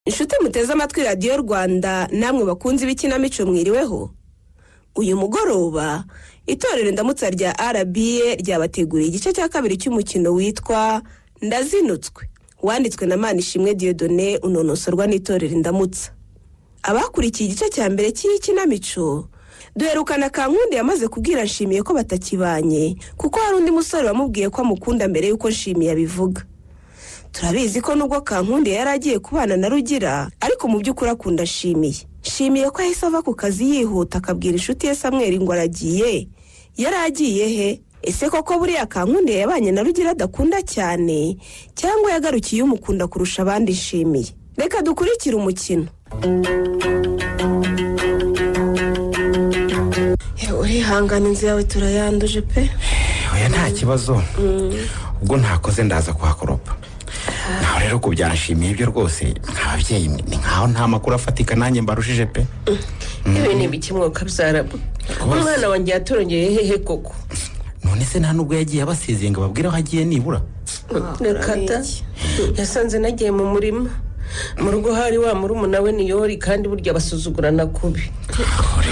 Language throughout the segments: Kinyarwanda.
inshuti muteze amatwi radiyo Rwanda namwe bakunzi b'ikinamico mwiriweho. Uyu mugoroba itorero Indamutsa rya RBA ryabateguriye igice cya kabiri cy'umukino witwa Ndazinutswe, wanditswe na Manishimwe Dieudonné unonosorwa n'itorero Indamutsa. Abakurikiye igice cya mbere cy'ikinamico duherukana Kankundi yamaze kubwira Nshimiye ko batakibanye kuko hari undi musore wamubwiye ko amukunda mbere yuko Nshimiye abivuga. Turabizi ko nubwo Kankundi yari agiye kubana na Rugira ariko mu by'ukuri akunda Nshimiye. Nshimiye ko yahise ava ku kazi yihuta akabwira inshuti ye Samuel ngo aragiye. Yari agiye he? Ese koko buriya Kankundi yabanye na Rugira adakunda cyane cyangwa yagarukiye umukunda kurusha abandi Nshimiye? Reka dukurikire umukino. Urihangana inzu yawe turayanduje pe. Oya nta kibazo. Ubwo ntakoze ndaza kuhakoropa. Naho rero kubyanshimiye ibyo rwose nk'ababyeyi ni nkaho nta makuru afatika nanjye mbarushije pe. Ibi ni bikimwoka byarabu. Umwana wanjye yatorongeye hehe koko? None se nta nubwo yagiye abasezeye ngo babwire aho agiye nibura. Rekata yasanze nagiye mu murima. Mu rugo hari wa murumuna we Niyori kandi burya basuzugurana kubi.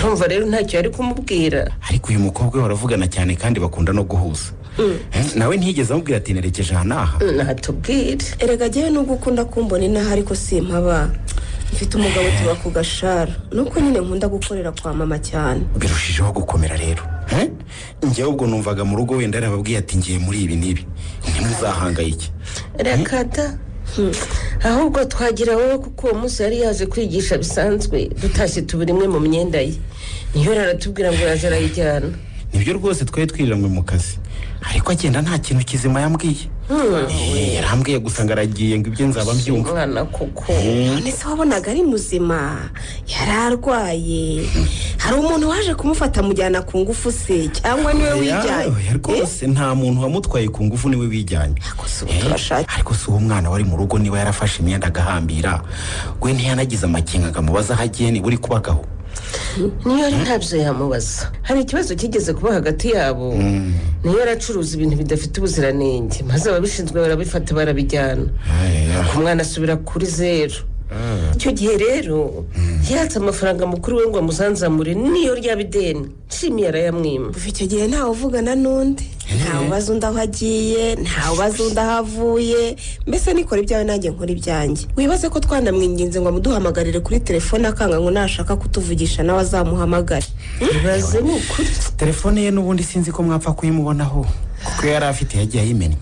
Urumva rero ntacyo yari kumubwira. Ariko uyu mukobwa baravugana cyane kandi bakunda no guhuza. Nawe ntigeze amubwira ati nerekeje hanaha. Natubwire. Erega jewe nubwo ukunda kumbona inaha ariko simpaba. Mfite umugabo tuba ku Gashara. Nuko nyine nkunda gukorera kwa mama cyane. Birushijeho gukomera rero. Njyewe ubwo numvaga mu rugo wenda arababwiye ati ngiye muri ibi nibi. Ntimuzahangayike. Rekata ahubwo twagira wowe kuko uwo munsi yari yaje kwigisha bisanzwe dutashye tuburimwe mu myenda ye. Niyo aratubwira ngo yaje arayijyana. Nibyo rwose twari twiriranywe mu kazi ariko agenda nta kintu kizima yambwiye. Yarambwiye gusa ngo aragiye ngo ibyo nzaba mbyumva. Umwana koko none se wabonaga ari muzima yararwaye? Hari umuntu waje kumufata mujyana ku ngufu se cyangwa niwe wijyanye? Rwose nta muntu wamutwaye ku ngufu niwe wijyanye. Ariko si uwo mwana wari mu rugo niba yarafashe imyenda agahambira we ntiyanagize amakenga akamubaza aho agiye niba uri kubagaho. Niyo ari ntabyo yamubaza. Hari ikibazo kigeze kuba hagati yabo. Niyo aracuruza ibintu bidafite ubuziranenge maze ababishinzwe barabifata barabijyana. Ku mwana asubira kuri zero. Icyo gihe rero yatse amafaranga mukuru we ngo amuzanzamure niyo ryabideni. Nshimiye arayamwima. Kuva icyo gihe ntawe uvugana n'undi, ntawe ubaza undi aho agiye, ntawe ubaza undi aho avuye. Mbese nikora ibyawe nanjye nkora ibyanjye. Wibaze ko twanamwinginze ngo amuduhamagarire kuri telefone akanga ngo nashaka kutuvugisha nawe azamuhamagare. Ibaze ni ukuri. Telefone ye n'ubundi sinzi ko mwapfa kuyimubonaho kuko yari afite yagiye ayimenya.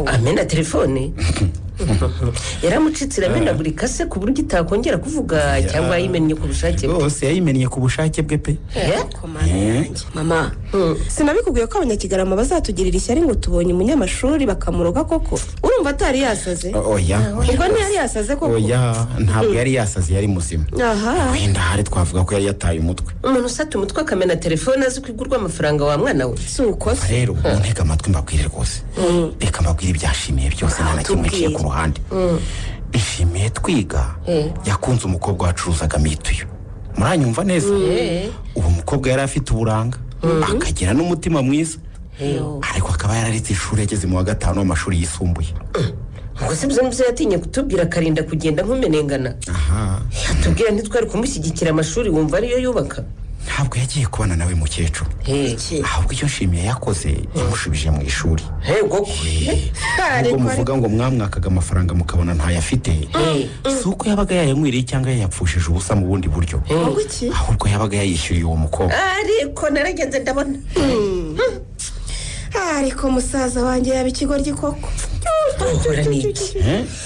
Amena telefone yaramucitsira amenagurika se ku buryo itakongera kuvuga cyangwa yimennye ku bushake bwe. Bose yayimennye ku bushake bwe pe. Mama sinabikubwiye ko abanyakigarama bazatugirira ishyari ngo tubonye umunyamashuri bakamuroga koko? Urumva atari yasaze? Oya. Ubwo ntiyari yasaze koko? Oya ntabwo yari yasaze yari muzima. Wenda hari twavuga ko yari yataye umutwe. Umuntu usata umutwe akamena telefone azi kwigurwa amafaranga wa mwana we. Suko se. Rero unteka amatwi mbabwire rwose. Reka mbabwire ibyashimiye byose nta kimwe kiye ku ruhande. Nshimiye twiga yakunze umukobwa wacuruzaga mituyo. Muranyumva neza? Uwo mukobwa yari afite uburanga akagira n'umutima mwiza ariko akaba yararitse ishuri yageze mu wa 5 w'amashuri yisumbuye. Ngo se byo yatinye kutubwira karinda kugenda nkumenengana. Yatubwira ntitwari kumushyigikira amashuri wumva ariyo yubaka. Ntabwo yagiye kubana nawe mukecuru. Ahubwo icyo Nshimiye yakoze yamushubije mu ishuri. Ubwo muvuga ngo mwamwakaga amafaranga mukabona ntayafite. Suko yabaga yayamwiriye cyangwa yayapfushije ubusa mu bundi buryo. Ahubwo yabaga yayishyuriye uwo mukobwa. Ariko naragenze ndabona. Ariko musaza wanjye yabikigoryi koko.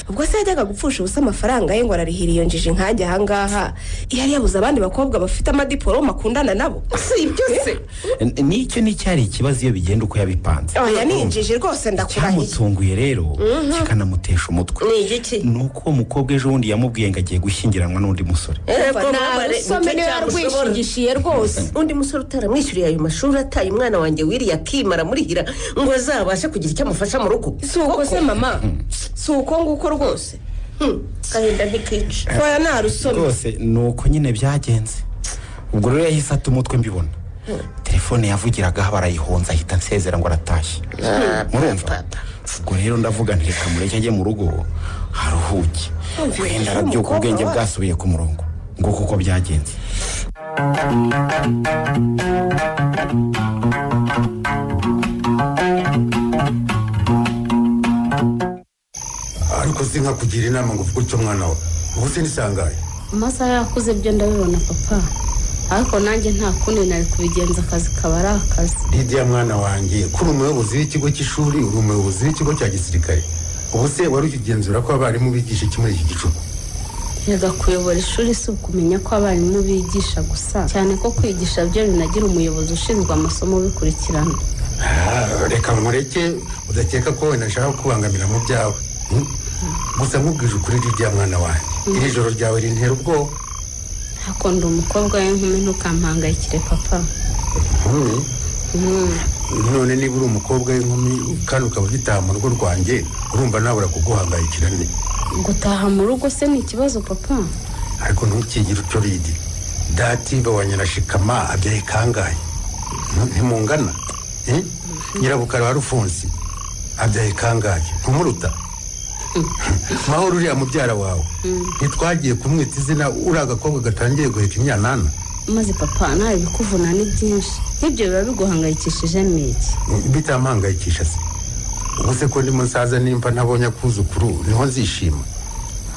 Ubwo se yajyaga gupfusha ubusa amafaranga ye ngo ararihira iyo njiji nkajya ahangaha yari yabuze abandi bakobwa bafite amadiploma akundana nabo? Si ibyo se. Nicyo nicyari ikibazo iyo bigenda uko yabipanze. Oya ninjije rwose ndakurahiye. Cyamutunguye rero kikanamutesha umutwe. Ni igiki? Nuko uwo mukobwa ejo wundi yamubwiye ngo agiye gushyingiranwa n'undi musore. Some niyo yarwishingishiye rwose. Undi musore utaramwishyuriye ayo mashuri ataye umwana wanjye wiriye akimara murihira ngo azabashe kugira icyo amufasha mu rugo. Suko se mama. Suko nguko rwose. Karinda ntikica. Oya narusome. Rwose nuko nyine byagenze. Ubwo rero yahise umutwe mbibona. Telefone yavugiraga barayihonza ahita nsezera ngo aratashye. Murumva? ubwo rero ndavuga nti reka mureke ajye mu rugo haruhuke wenda arabyuka ubwenge bwasubiye ku murongo ngo kuko byagenze. ariko sinka kugira inama ngo uvuge icyo mwana we ubuse nisangaye amasaha yakuze byo ndabibona papa, ariko nanjye nta kundi nari kubigenza, akazi kaba ari akazi. Lidia mwana wanjye kuri umuyobozi w'ikigo cy'ishuri uri umuyobozi w'ikigo cya gisirikare, ubuse wari ukigenzura ko abarimu bigisha iki muri iki gicuku? Yega kuyobora ishuri si ukumenya ko abarimu bigisha gusa, cyane ko kwigisha byo binagira umuyobozi ushinzwe amasomo bikurikirana. Reka mureke udakeka ko wenda nshaka kubangamira mu byawe. Gusa nkubwije ukuri Lidia mwana wanjye, iri joro ryawe rintera ubwoba. Akunda umukobwa w'inkumi ntukampangayikire papa. None niba uri umukobwa w'inkumi kandi ukaba ugitaha mu rugo rwanjye, urumva nabura kuguhangayikira nde? Gutaha mu rugo se ni ikibazo papa? Ariko ntukigire utyo Lidi, dati wa Nyirashikama abyaye kangahe? Ntimungana? Nyirabukara wa Rufonsi abyaye kangahe? Ntumuruta? Mahoro uriya mubyara wawe ntitwagiye kumwita izina uri agakobwa gatangiye guheka imyanana? Maze papa nawe bikuvuna ni byinshi, ibyo biba biguhangayikishije n'iki? Bitampangayikisha se ubuse ko ndi musaza nimba ntabonye akuzukuru niho nzishima.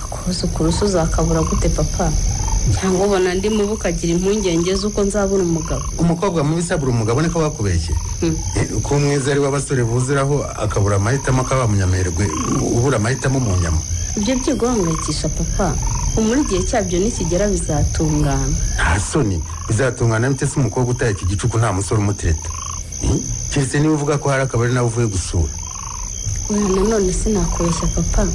Akuzukuru se uzakabura gute papa? Cyangwa ubona ndi mubi ukagira impungenge z'uko nzabura umugabo? Umukobwa mubi sabura umugabo niko wakubeshye? Ko mwiza ari w'abasore buziraho akabura amahitamo akaba munyamerwe ubura amahitamo mu nyama. Ibyo byiguhangayikisha papa, umuri igihe cyabyo nikigera bizatungana. Nta soni bizatungana bite se umukobwa utaye iki gicuku nta musore umutereta? Kiretse niba uvuga ko hari akabari nawe uvuye gusura. Oya nanone sinakubeshya papa,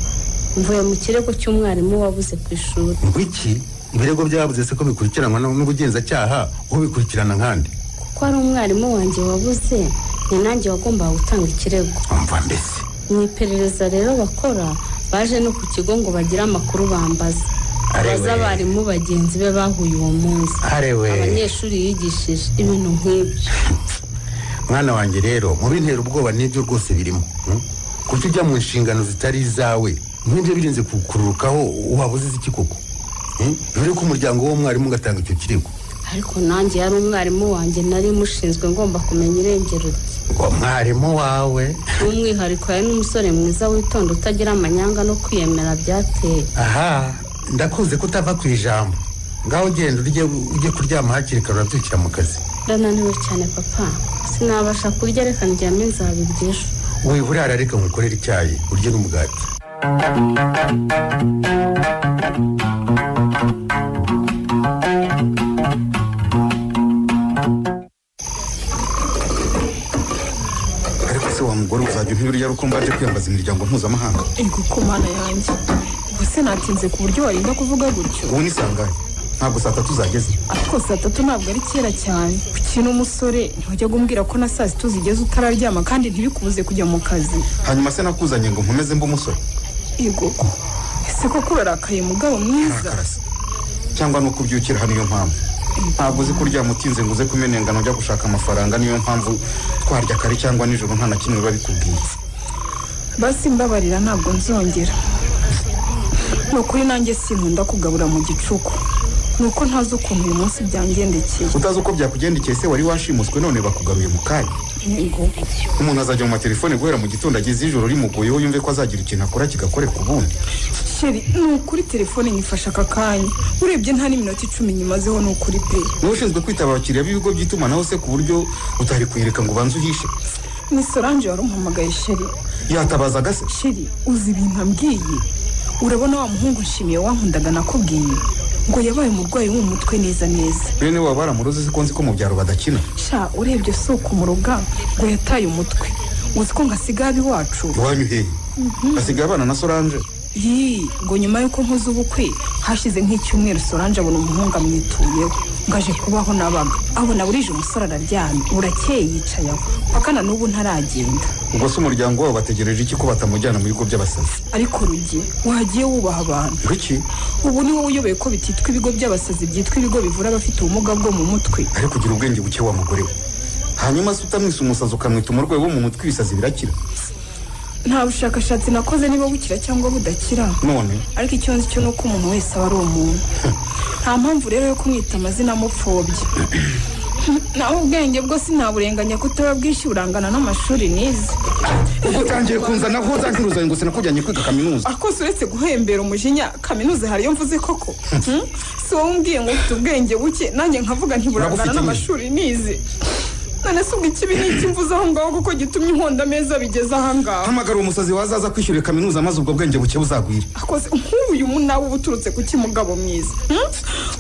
mvuye mu kirego cy'umwarimu wabuze ku ishuri. Ngwiki ibirego byabuze se ko bikurikiranwa n'ubugenzacyaha uwo bikurikirana nkandi? Kuko ari umwarimu wanjye wabuze, ni nanjye wagombaga gutanga ikirego. Umva mbese mu iperereza rero bakora baje no ku kigo ngo bagire amakuru bambaza, baza abarimu bagenzi be bahuye uwo munsi, abanyeshuri yigishije ibintu nk'ibyo. Mwana wanjye rero mu bintera ubwoba n'ibyo rwose birimo, kuko ujya mu nshingano zitari izawe n'ibyo birinze kukururukaho wabuze iki koko? Biri ku muryango w'umwarimu ugatanga icyo kirego. Ariko nanjye yari umwarimu wanjye nari mushinzwe ngomba kumenya irengero rye. Ngo mwarimu wawe n'umwihariko yari n'umusore mwiza witonda utagira amanyanga no kwiyemera byateye. Aha ndakuze kutava ku ijambo, ngaho ugenda ujye kuryama hakiri kare urabyukira mu kazi. Ndananiwe cyane papa, sinabasha kurya, reka ndyame nzabirya ejo. Wiburara reka nkukorera icyayi urye n'umugati. Ariko se wa mugore uzajya ntibirya ruko mbaje kwiyambaza imiryango mpuzamahanga? Ego ko mana yanjye, ubuse natinze ku buryo warinda kuvuga gutyo? Ubu ni sangahe? Ntabwo saa tatu zageze. Ariko saa tatu ntabwo ari kera cyane. Kuki n'umusore ntiwajya gumbwira ko na saa sita zigeze utararyama kandi ntibikubuze kujya mu kazi? Hanyuma se nakuzanye ngo nkomeze mbe umusore? Ego ko ese koko urarakaye mugabo mwiza? Cyangwa nuko ubyukira hano iyo mpamvu? Ntabwo uzi kuryama utinze ngo uze kumenengana ujya gushaka amafaranga, niyo mpamvu twarya kare cyangwa nijoro nta na kimwe biba bikubwiye. Basi mbabarira ntabwo nzongera. Nukuri nanjye sinkunda kugabura mu gicuku, nuko ntazi ukuntu uyu munsi byangendekeye. Utazi uko byakugendekeye se wari washimuswe none bakugaruye mu kanya? Yego. Umuntu azajya mu matelefone guhera mu gitondo ageze ijoro rimugoyeho yumve ko azagira ikintu akora kigakore ku bundi. Sheri, nukuri telefone nyifasha aka kanya, urebye nta n'iminota 10 nyimazeho nukuri pe. Niwe ushinzwe kwitaba abakiriya b'ibigo by'itumanaho se ku buryo utari kuyereka ngo ubanze uhishe? Ni Solange warumpamagaye Sheri. Yatabazaga se? Sheri, uzi ibintu ambwiye? Urabona wa muhungu nshimiye wankundaga nakubwiye ngo yabaye umurwayi w'umutwe neza neza. Bene waba baramuroze se ko nzi ko mu byaro badakina? Sha urebye soko mu ruga ngo yataye umutwe. Uzi ko ngasiga abi wacu? Iwanyu hehe? Asigaye abana na Solange? Ngo nyuma yuko nkoze ubukwe hashize nk'icyumweru Solange abona umuhungu amwituyeho ngaje kubaho nabaga. Abona burije umusore araryamye, urakeye yicaye aho. Pakana n'ubu ntaragenda. Ubwo se umuryango wabo bategereje iki ko batamujyana mu bigo by'abasazi? Ariko rugi wagiye wubaha abantu. Iki? Ubu ni wowe uyoboye ko bititwa ibigo by'abasazi byitwa ibigo bivura abafite ubumuga bwo mu mutwe. Ariko kugira ubwenge buke wa mugore we. Hanyuma se utamwise umusazi ukamwita umurwayi wo mu mutwe ibisazi birakira? nta bushakashatsi nakoze niba bukira cyangwa budakira none ariko icyo nzi cyo nuko umuntu wese aba ari umuntu nta mpamvu rero yo kumwita amazina amupfobye naho ubwenge bwo sinaburenganya kutaba bwinshi burangana n'amashuri nize ubwo utangiye kunzana ko uzancuruza ngo sinakujyanye kwiga kaminuza akose uretse guhembera umujinya kaminuza hariyo mvuze koko si wowe umbwiye ngo ufite ubwenge buke nanjye nkavuga ntiburangana n'amashuri nize none se ubwo ikibi ni iki mvuze aho ngaho kuko gitumye inkonda meza bigeze aha ngaho hamagara umusazi wazaza kwishyurira kaminuza maze ubwo bwenge buke buzagwira akose nk'uyu munawe uba uturutse ku kimugabo mwiza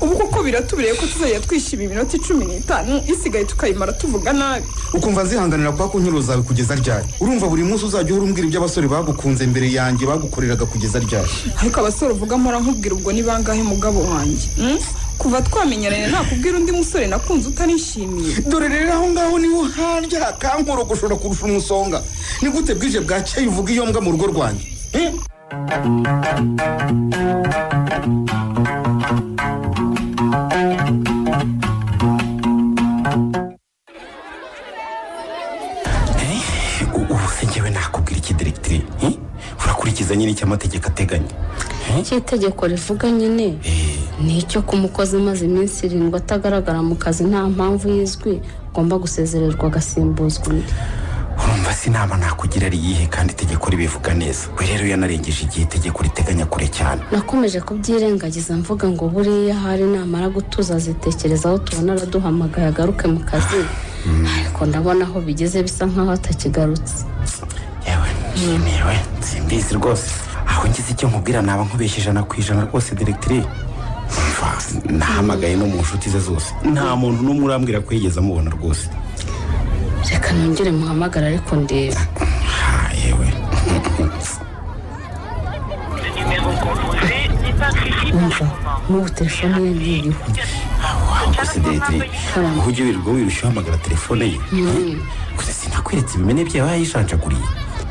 ubu koko biratubiriye ko tuzajya twishyura iminota 15 isigaye tukayimara tuvuga nabi ukumva nzihanganira kwa kunyuro zawe kugeza ryari urumva buri munsi uzajya uhora umbwira ibyo abasore bagukunze imbere yanjye bagukoreraga kugeza ryari ariko abasore uvuga mpora nkubwira ubwo ni bangahe mugabo wanjye kuva twamenyeranye nakubwira undi musore nakunze utanishimiye dore rero aho ngaho niho harya kankoro gushora kurusha umusonga ni gute bwije bwacye uvuga iyo mbwa mu rugo rwanjye ubu nakubwira iki directeur urakurikiza nyine cy'amategeko ateganya cy'itegeko rivuga nyine ni icyo ku mukozi maze iminsi 7 atagaragara mu kazi nta mpamvu yizwi ugomba gusezererwa agasimbuzwa undi urumva sinama nakugira ari yihe kandi itegeko ribivuga neza we rero yanarengeje igihe itegeko riteganya kure cyane nakomeje kubyirengagiza mvuga ngo buriya hari namara gutuza zitekerezaho tubona araduhamagaye agaruke mu kazi ariko ndabona aho bigeze bisa nkaho atakigarutse yewe simbizi rwose aho ngize icyo nkubwira naba nkubesheje na kwijana rwose directeur nahamagaye no mu nshuti ze zose nta muntu n'umwe urambwira ko yigeze amubona rwose reka nongere muhamagara ariko ndeba yewe umva n'ubu telefone ye ntiriho gusa directeur ujye wirirwa wirushya uhamagara telefone ye gusa sinakweretse ibimene byawe yayishanjaguriye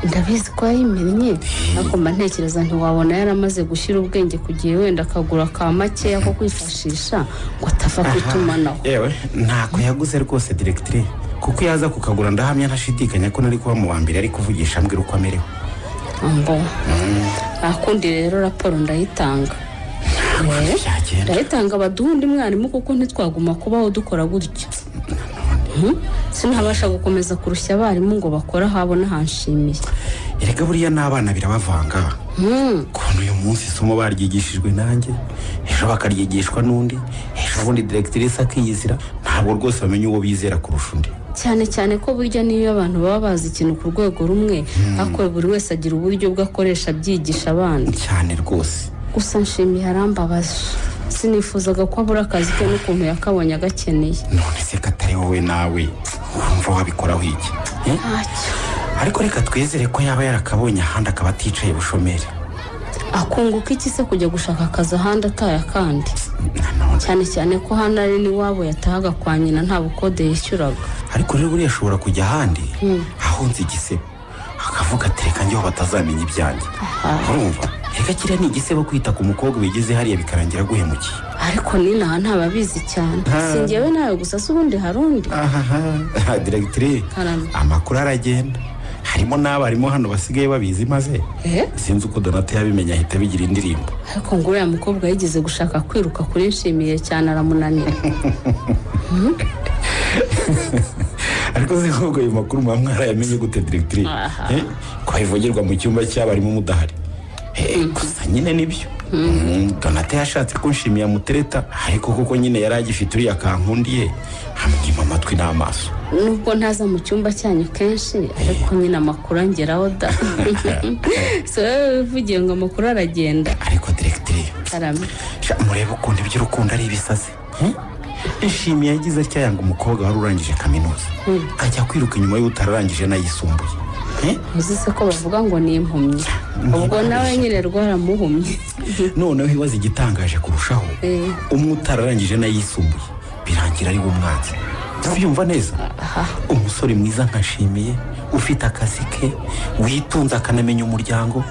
ndabizi ko yayimenye ariko mba ntekereza ntiwabona yaramaze gushyira ubwenge ku gihe wenda akagura ka makeya ko kwifashisha ngo atava kwitumanaho yewe ntako yaguze rwose directeur kuko yaza kukagura ndahamya ntashidikanya ko nari kuba mu wa mbere ari kuvugisha mbwira uko amerewe akundi rero raporo ndayitanga ndayitanga baduha undi mwarimu kuko ntitwaguma kubaho dukora gutyo sinabasha gukomeza kurushya abarimu ngo bakora habona hanshimiye erega buriya n'abana birabavanga kubona uyu munsi isomo baryigishijwe nanjye ejo bakaryigishwa n'undi ejo bundi directrice akiyizira ntabwo rwose bamenya uwo bizera kurusha undi cyane ko burya niyo abantu baba bazi ikintu ku rwego rumwe ariko buri wese agira uburyo bwo akoresha abyigisha abandi cyane rwose gusa nshimiye arambabaje sinifuzaga ko abura akazi ke n'ukuntu yakabonye agakeneye none se katari wowe nawe urumva wabikoraho iki ariko reka twizere ko yaba yarakabonye ahandi akaba aticaye bushomeri akunguka iki se kujya gushaka akazi ahandi ataye akandi cyane ko hano ari n'iwabo yatahaga kwa nyina nta bukode yishyuraga ariko rero buriya ashobora kujya ahandi ahunze igisebo akavuga ati reka njyeho batazamenya ibyanjye urumva reka kiriya ni igisebo kwita ku mukobwa wigeze hariya bikarangira guhemukiye ariko ninaha ntababizi cyane si njyewe nawe gusa se ubundi hari undi directeur amakuru aragenda harimo n'abarimu hano basigaye babizi maze sinzi uko Donata yabimenya ahita bigira indirimbo ariko ngo uriya mukobwa yigeze gushaka kwiruka kuri nshimiye cyane aramunanira ariko se ahubwo ayo makuru mwamwarayamenye gute directeur ko ayivugirwa mu cyumba cy'abarimu mudahari gusa nyine nibyo Donata yashatse ko nshimiye amutereta ariko kuko nyine yari agifite uriya kankundiye amwima amatwi n'amaso nubwo ntaza mu cyumba cyanyu kenshi ariko nyine amakuru angeraho da so bivugiye ngo amakuru aragenda ariko directeur murebe ukuntu iby'urukundo ari ibisazi nshimiye yagize atya yanga umukobwa wari urangije kaminuza ajya kwiruka inyuma y'utararangije n'ayisumbuye uzi se ko bavuga ngo ni impumyi ubwo nawe nyine rwaramuhumye noneho ibaze igitangaje kurushaho umwe utararangije n'ayisumbuye birangira ari umwanzi byumva neza umusore mwiza nkashimiye ufite akazi ke witunze akanamenya umuryango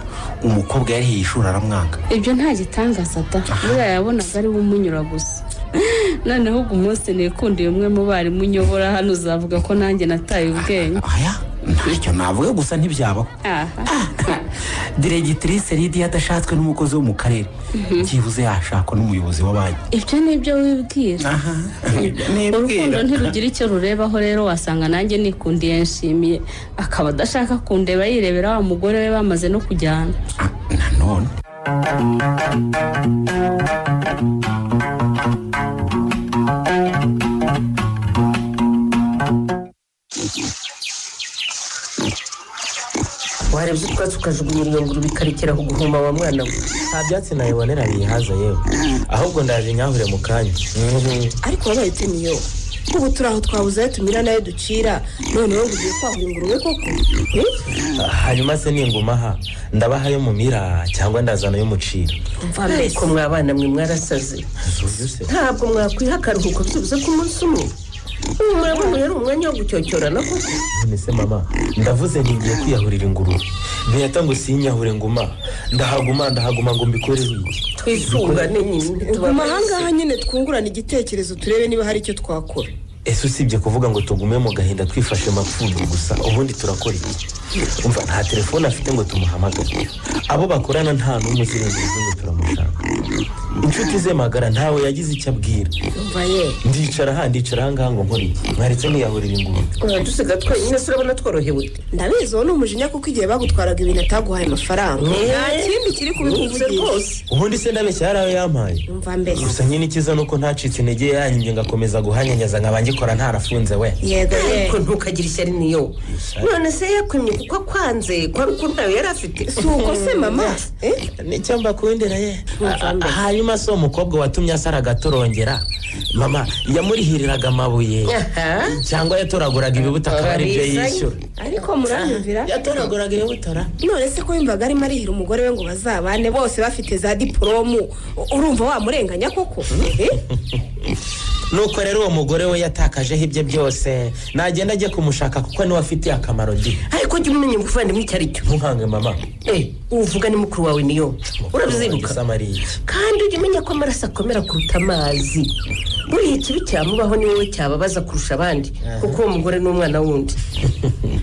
umukobwa yari yishura aramwanga ibyo nta gitangaza da buriya yabonaga ari umunyura gusa noneho ubwo umunsi nikundiye umwe mu barimu nyobora hano uzavuga ko nanjye nataye ubwenge ntacyo navuga gusa ntibyabaho. Diregitirise Lidiya adashatswe n'umukozi wo mu karere byibuze yashakwa n'umuyobozi wa banki. Ibyo nibyo wibwira. Urukundo ntirugira icyo rurebaho rero wasanga nanjye nikundiye nshimiye akaba adashaka kundeba yirebera wa mugore we bamaze no kujyana. Nanone warebye utwatsi ukajugunya iyo ngurube ikarekeraho guhuma wa mwana we. nta byatsi nayibonera biyihaza yewe ahubwo ndaje nyahure mu kanya. ariko wabaye niyo ubu turi aho twabuze ayo tumira nayo ducira noneho ugiye kwahura ingurube koko. hanyuma se ningumaha ndabaha yo mu mira cyangwa ndazana yo mucira. umva mbese mwabana mwe mwarasaze ntabwo mwakwiha akaruhuko byibuze ku munsi umwe. murabona rero umwanya wo gucyocyorana koko. none se mama ndavuze ngiye kwiyahurira ingurube bihita ngo sinyahure nguma ndahaguma ngo mbikore iki. twisungane nyine tuguma ahangaha nyine twungurana igitekerezo turebe niba hari icyo twakora. ese usibye kuvuga ngo tugume mu gahinda twifashe mapfundo gusa ubundi turakora iki? umva nta telefone afite ngo tumuhamagare abo bakorana nta n'umwe uzirengeje ngo turamushaka. inshuti ze magara ntawe yagize icyo abwira. umva ye ndicara ahangaha ngo nkore iki? mwaretse niyahurira ingurube. dusiga twenyine se urabona tworohewe. ndabizi wowe ni umujinya kuko igihe bagutwaraga ibintu ataguhaye amafaranga nta kindi kiri kubikuvugisha. ubundi se ndabeshya hari ayo yampaye. umva mbese gusa nyine ikiza nuko ntacitse intege yanjye ngakomeza guhanyanyaza nkaba ngikora ntarafunze we. yego ariko ntukagire ishyari niyo none se yakwimye kuko akwanze kwari uko ntayo yari afite. si uko se mama nicyo mbakundira ye. hanyuma se umukobwa watumye asara agatorongera mama yamurihiriraga amabuye cyangwa yatoraguraga ibibuto akaba ari byo yishyura. ariko muranyumvira yatoraguraga ibibutora. none se ko yumvaga arimo arihira umugore we ngo bazabane bose bafite za diporomu urumva wamurenganya koko? nuko rero uwo mugore we yatakajeho ibye byose nagenda ajye kumushaka kuko niwe afitiye akamaro ndi. ariko jya umenya umuvandimwe icyo ari cyo. ntuhange mama. uvuga ni mukuru wawe niyo urabyibuka kandi ujya umenya ko amaraso akomera kuruta amazi. buriya ikibi cyamubaho ni wowe cyababaza kurusha abandi kuko uwo mugore ni umwana wundi.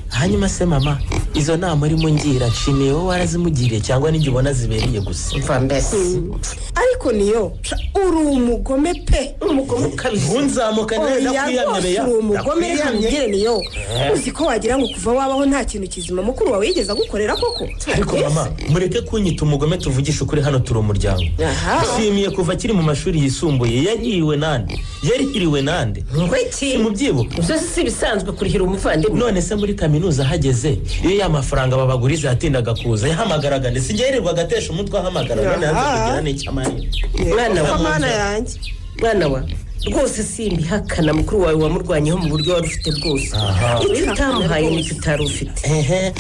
hanyuma se mama izo nama urimo ngira nshimiye wowe warazimugiriye cyangwa n'ijya ubona zibereye gusa. mva mbese ariko niyo uri umugome pe. umugome ukabije. nzamuka nawe ndakwiyamye uri umugome reka mugire niyo uzi ko wagira ngo kuva wabaho nta kintu kizima mukuru wawe yigeze agukorera koko. ariko mama mureke kunyita umugome tuvugisha ukuri hano turi umuryango. nshimiye kuva akiri mu mashuri yisumbuye yarihiriwe nande ngwiki mubyibuka. ibyo si ibisanzwe kurihira umuvandimwe. none se muri kaminuza hageze iyo ya mafaranga babaguriza yatindaga kuza yahamagaraga ndetse ngerirwa agatesha umutwe ahamagara none yanze kugira n'icyamarira. mwana yanjye mwana wa rwose simbihakana mukuru wawe wamurwanyeho mu buryo wari ufite bwose. icyo utamuhaye nicyo utari ufite.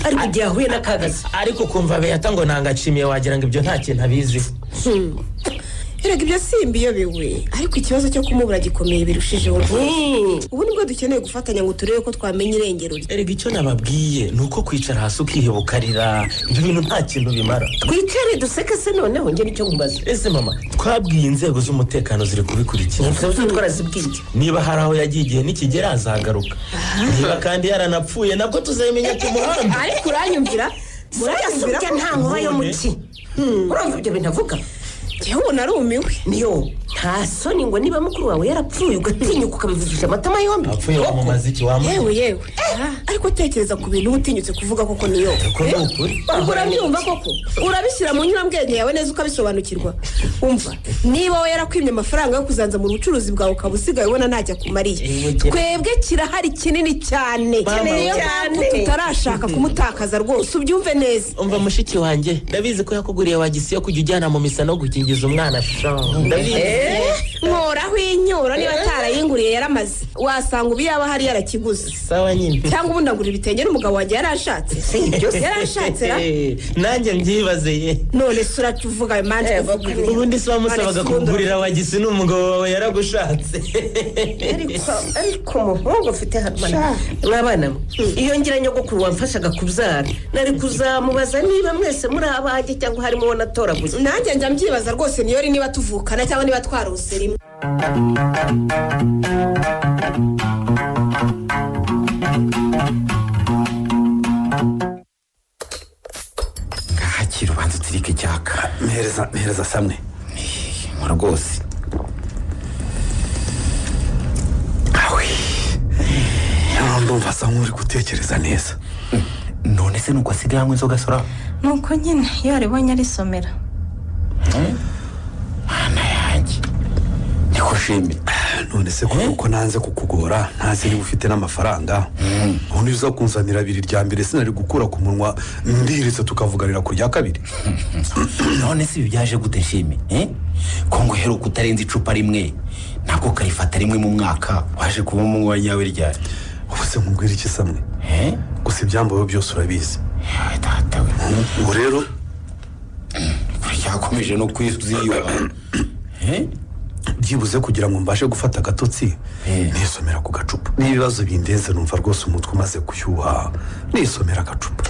ariko igihe ahuye n'akagazi ariko kumva beyata ngo ntangacimiye wagira ngo ibyo nta kintu abiziho. erega ibyo simbiyobewe ariko ikibazo cyo kumubura gikomeye birushijeho. ubu nibwo dukeneye gufatanya ngo turebe ko twamenya irengero rye. erega icyo nababwiye ni uko kwicara hasi ukiheba ukarira ibyo bintu nta kintu bimara. twicare duseke se noneho njye nicyo nkubaza. ese mama twabwiye inzego z'umutekano ziri kubikurikira. twarazibwiye niba hari aho yagiye igihe nikigera azagaruka. niba kandi yaranapfuye nabwo tuzabimenya ku muhanda. ariko uranyumvira murayasubya nta nkuba yo mu ki. urumva ibyo bintu avuga. njyewe ubona arumiwe niyo nta soni ngo niba mukuru wawe yarapfuye ugatinyuka ukabivugisha amatama yombi. apfuye wamumaze iki wamumaze. yewe ariko tekereza ku bintu uba utinyutse kuvuga koko niyo. urabyumva koko urabishyira mu nyurambwenge yawe neza ukabisobanukirwa. umva niba we yarakwimye amafaranga yo kuzanzamura ubucuruzi bwawe ukaba usigaye ubona ntacyo akumariye twebwe kirahari kinini cyane niyo mpamvu tutarashaka kumutakaza rwose ubyumve neza. umva mushiki wanjye ndabizi ko yakuguriye wagisiyo kujya ujyana mu misa no gukingiza umwana ndabizi. nkoraho inyuro niba atarayinguriye yaramaze wasanga ubu yaba hari yarakiguze. sawa nyine cyangwa ubundi agura ibitenge n'umugabo wanjye yarashatse. yarashatse ra nanjye mbyibazeye. none se uracuvuga ayo manjye kuvuga ubundi se wamusabaga kugurira wagisi n'umugabo wawe yaragushatse. ariko umuhungu ufite hano mwabana iyo ngira nyogokuru wamfashaga kubyara nari kuzamubaza niba mwese muri abanjye cyangwa harimo uwo natoraguye. nanjye njya mbyibaza rwose niyo niba tuvukana cyangwa niba twarose rimwe. mpereza samwe rwose. ndumva asa nk'uri gutekereza neza. none se nuko asigaye anywa inzoga Sora? nuko nyine iyo aribonye arisomera. Mana yanjye niko shimi. none se kuko nanze kukugora ntazi niba ufite n'amafaranga ubundi uza kunzanira abiri rya mbere sinari gukura ku munwa ndiritse tukavuganira ku rya kabiri. none se ibi byaje gute shimi? ko ngo uheruka utarenze icupa rimwe ntabwo karifata rimwe mu mwaka waje kuba umunywa nyawe ryari? ubu se nkubwira iki samwe? gusa ibyambayeho byose urabizi. ubu rero yakomeje no kwiziyuba. byibuze kugira ngo mbashe gufata agatotsi nisomera ku gacupa. n'ibibazo bindenze numva rwose umutwe umaze kushyuha nisomera agacupa.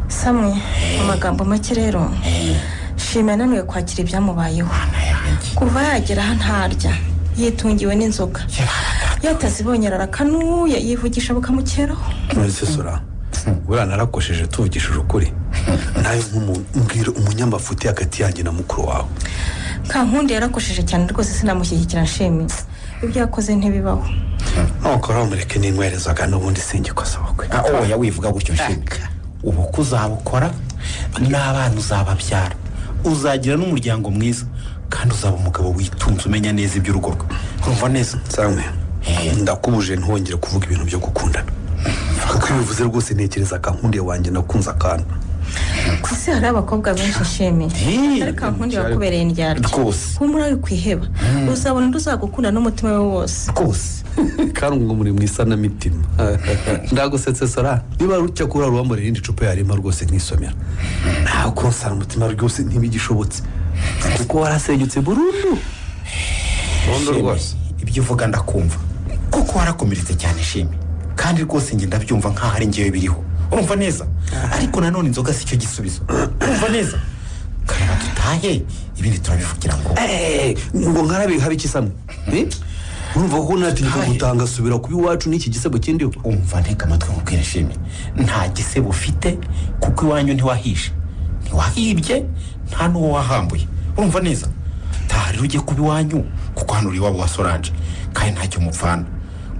samwe mu magambo make rero shima yananiwe kwakira ibyamubayeho. kuva yagera aha ntarya yitungiwe n'inzoga yatazibonye ararakanuye yivugisha bukamukeraho. none se Sora buriya narakosheje tuvugishije ukuri nawe nk'umbwira umunyamafuti hagati yanjye na mukuru wawe. Kankundi yarakosheje cyane rwose sinamushyigikira nshimi ibyo yakoze ntibibaho. nuko ramureke ninkwerezaga n'ubundi singikosa bakwe. oya wivuga gutyo nshimi. ubu ko uzabukora n'abana uzababyara uzagira n'umuryango mwiza kandi uzaba umugabo witunze umenya neza iby'urugo rwe. urumva neza? samwe ndakubuje ntwongere kuvuga ibintu byo gukundana kuko iyo bivuze rwose ntekereza Kankundi wanjye nakunze akantu. ku isi hari abakobwa benshi nshimi ariko Kankundi wakubereye indyarya humura uri kwiheba uzabona undi uzagukunda n'umutima we wose rwose. kandi ngo muri mu isanamitima ndagusetse Sora niba rucya kuri ruwamure irindi cupa yarima rwose nkisomera ntawe konsana umutima rwose ntibigishobotse kuko warasenyutse burundu rwose. ibyo uvuga ndakumva kuko warakomeretse cyane shimi kandi rwose njye ndabyumva nk'aho ari njyewe biriho. urumva neza? ariko nanone inzoga si cyo gisubizo. urumva neza? kareba dutahe ibindi turabivugira ngo nkarabe habe ikisamwe. urumva ko natinyuka gutanga subira kuba iwacu n'iki gisebo kindiho. umva ntega amatwi nkubwire shimi nta gisebo ufite kuko iwanyu ntiwahishe ntiwahibye nta n'uwo wahambuye. urumva neza? taha rero ujye kuba iwanyu kuko hano uri iwabo wa Solange kandi ntacyo mupfana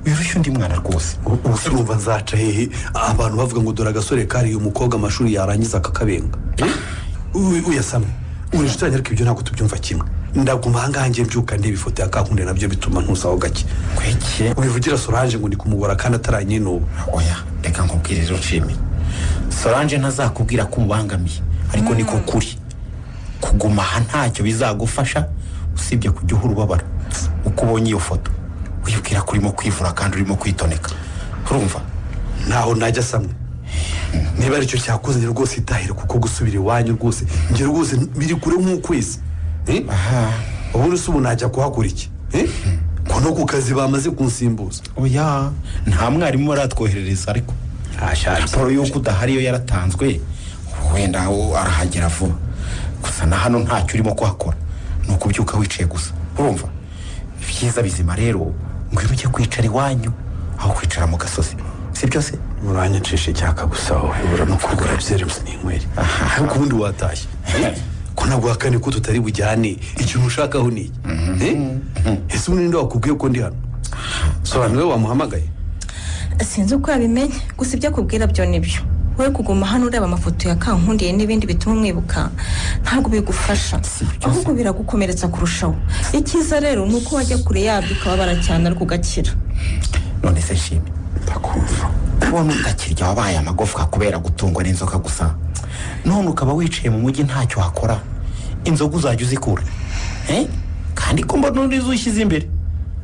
wirushye undi mwana rwose. ubu urumva nzaca hehe abantu bavuga ngo dore agasore kariye umukobwa amashuri yarangiza akakabenga. uyasamwe urishutiranye ariko ibyo ntabwo tubyumva kimwe. ndaguma ahangaha njye mbyuka ndeba ifoto ya Kankundi nabyo bituma ntusaho gake. kweke wivugira Solange ngo ndi kumugora kandi ataranyinuba. oya reka nkubwire rero nshimi Solange ntazakubwira ko umubangamiye ariko niko kuri. kuguma aha ntacyo bizagufasha usibye kujya uhura ubabara uko ubonye iyo foto wibwira ko urimo kwivura kandi urimo kwitoneka. urumva? ntaho najya samwe niba aricyo cyakuzanye rwose itahire kuko gusubira iwanyu rwose njye rwose biri kure nk'ukwezi. ubundi se ubu najya kuhakora iki? ko no ku kazi bamaze kunsimbuza. oya nta mwarimu baratwoherereza ariko raporo y'uko udahari yo yaratanzwe wenda arahagera vuba gusa na hano ntacyo urimo kuhakora ni ukubyuka wicaye gusa. urumva? ibyiza bizima rero ngwino ujye kwicara iwanyu aho kwicara mu gasozi si byose? muranyicisha icyaka gusa ubura no kugura byeretse n'inkweri ariko ubundi watashye ko naguhakane ko tutari bujyane ikintu ushakaho ni iki? ese ubundi ninde wakubwiye ko ndi hano? Sobanura we wamuhamagaye? sinzi uko yabimenye gusa ibyo akubwira byo nibyo. wowe kuguma hano ureba amafoto ya Kankundi n'ibindi bituma umwibuka ntabwo bigufasha ahubwo biragukomeretsa kurushaho. icyiza rero ni uko wajya kure yabyo ukababara cyane ariko ugakira. none se shimi ndakumva ubona utakirya wabaye amagofwa kubera gutungwa n'inzoka gusa none ukaba wicaye mu mujyi ntacyo wakora inzoga uzajya uzikura kandi ko mbona undi ushyize imbere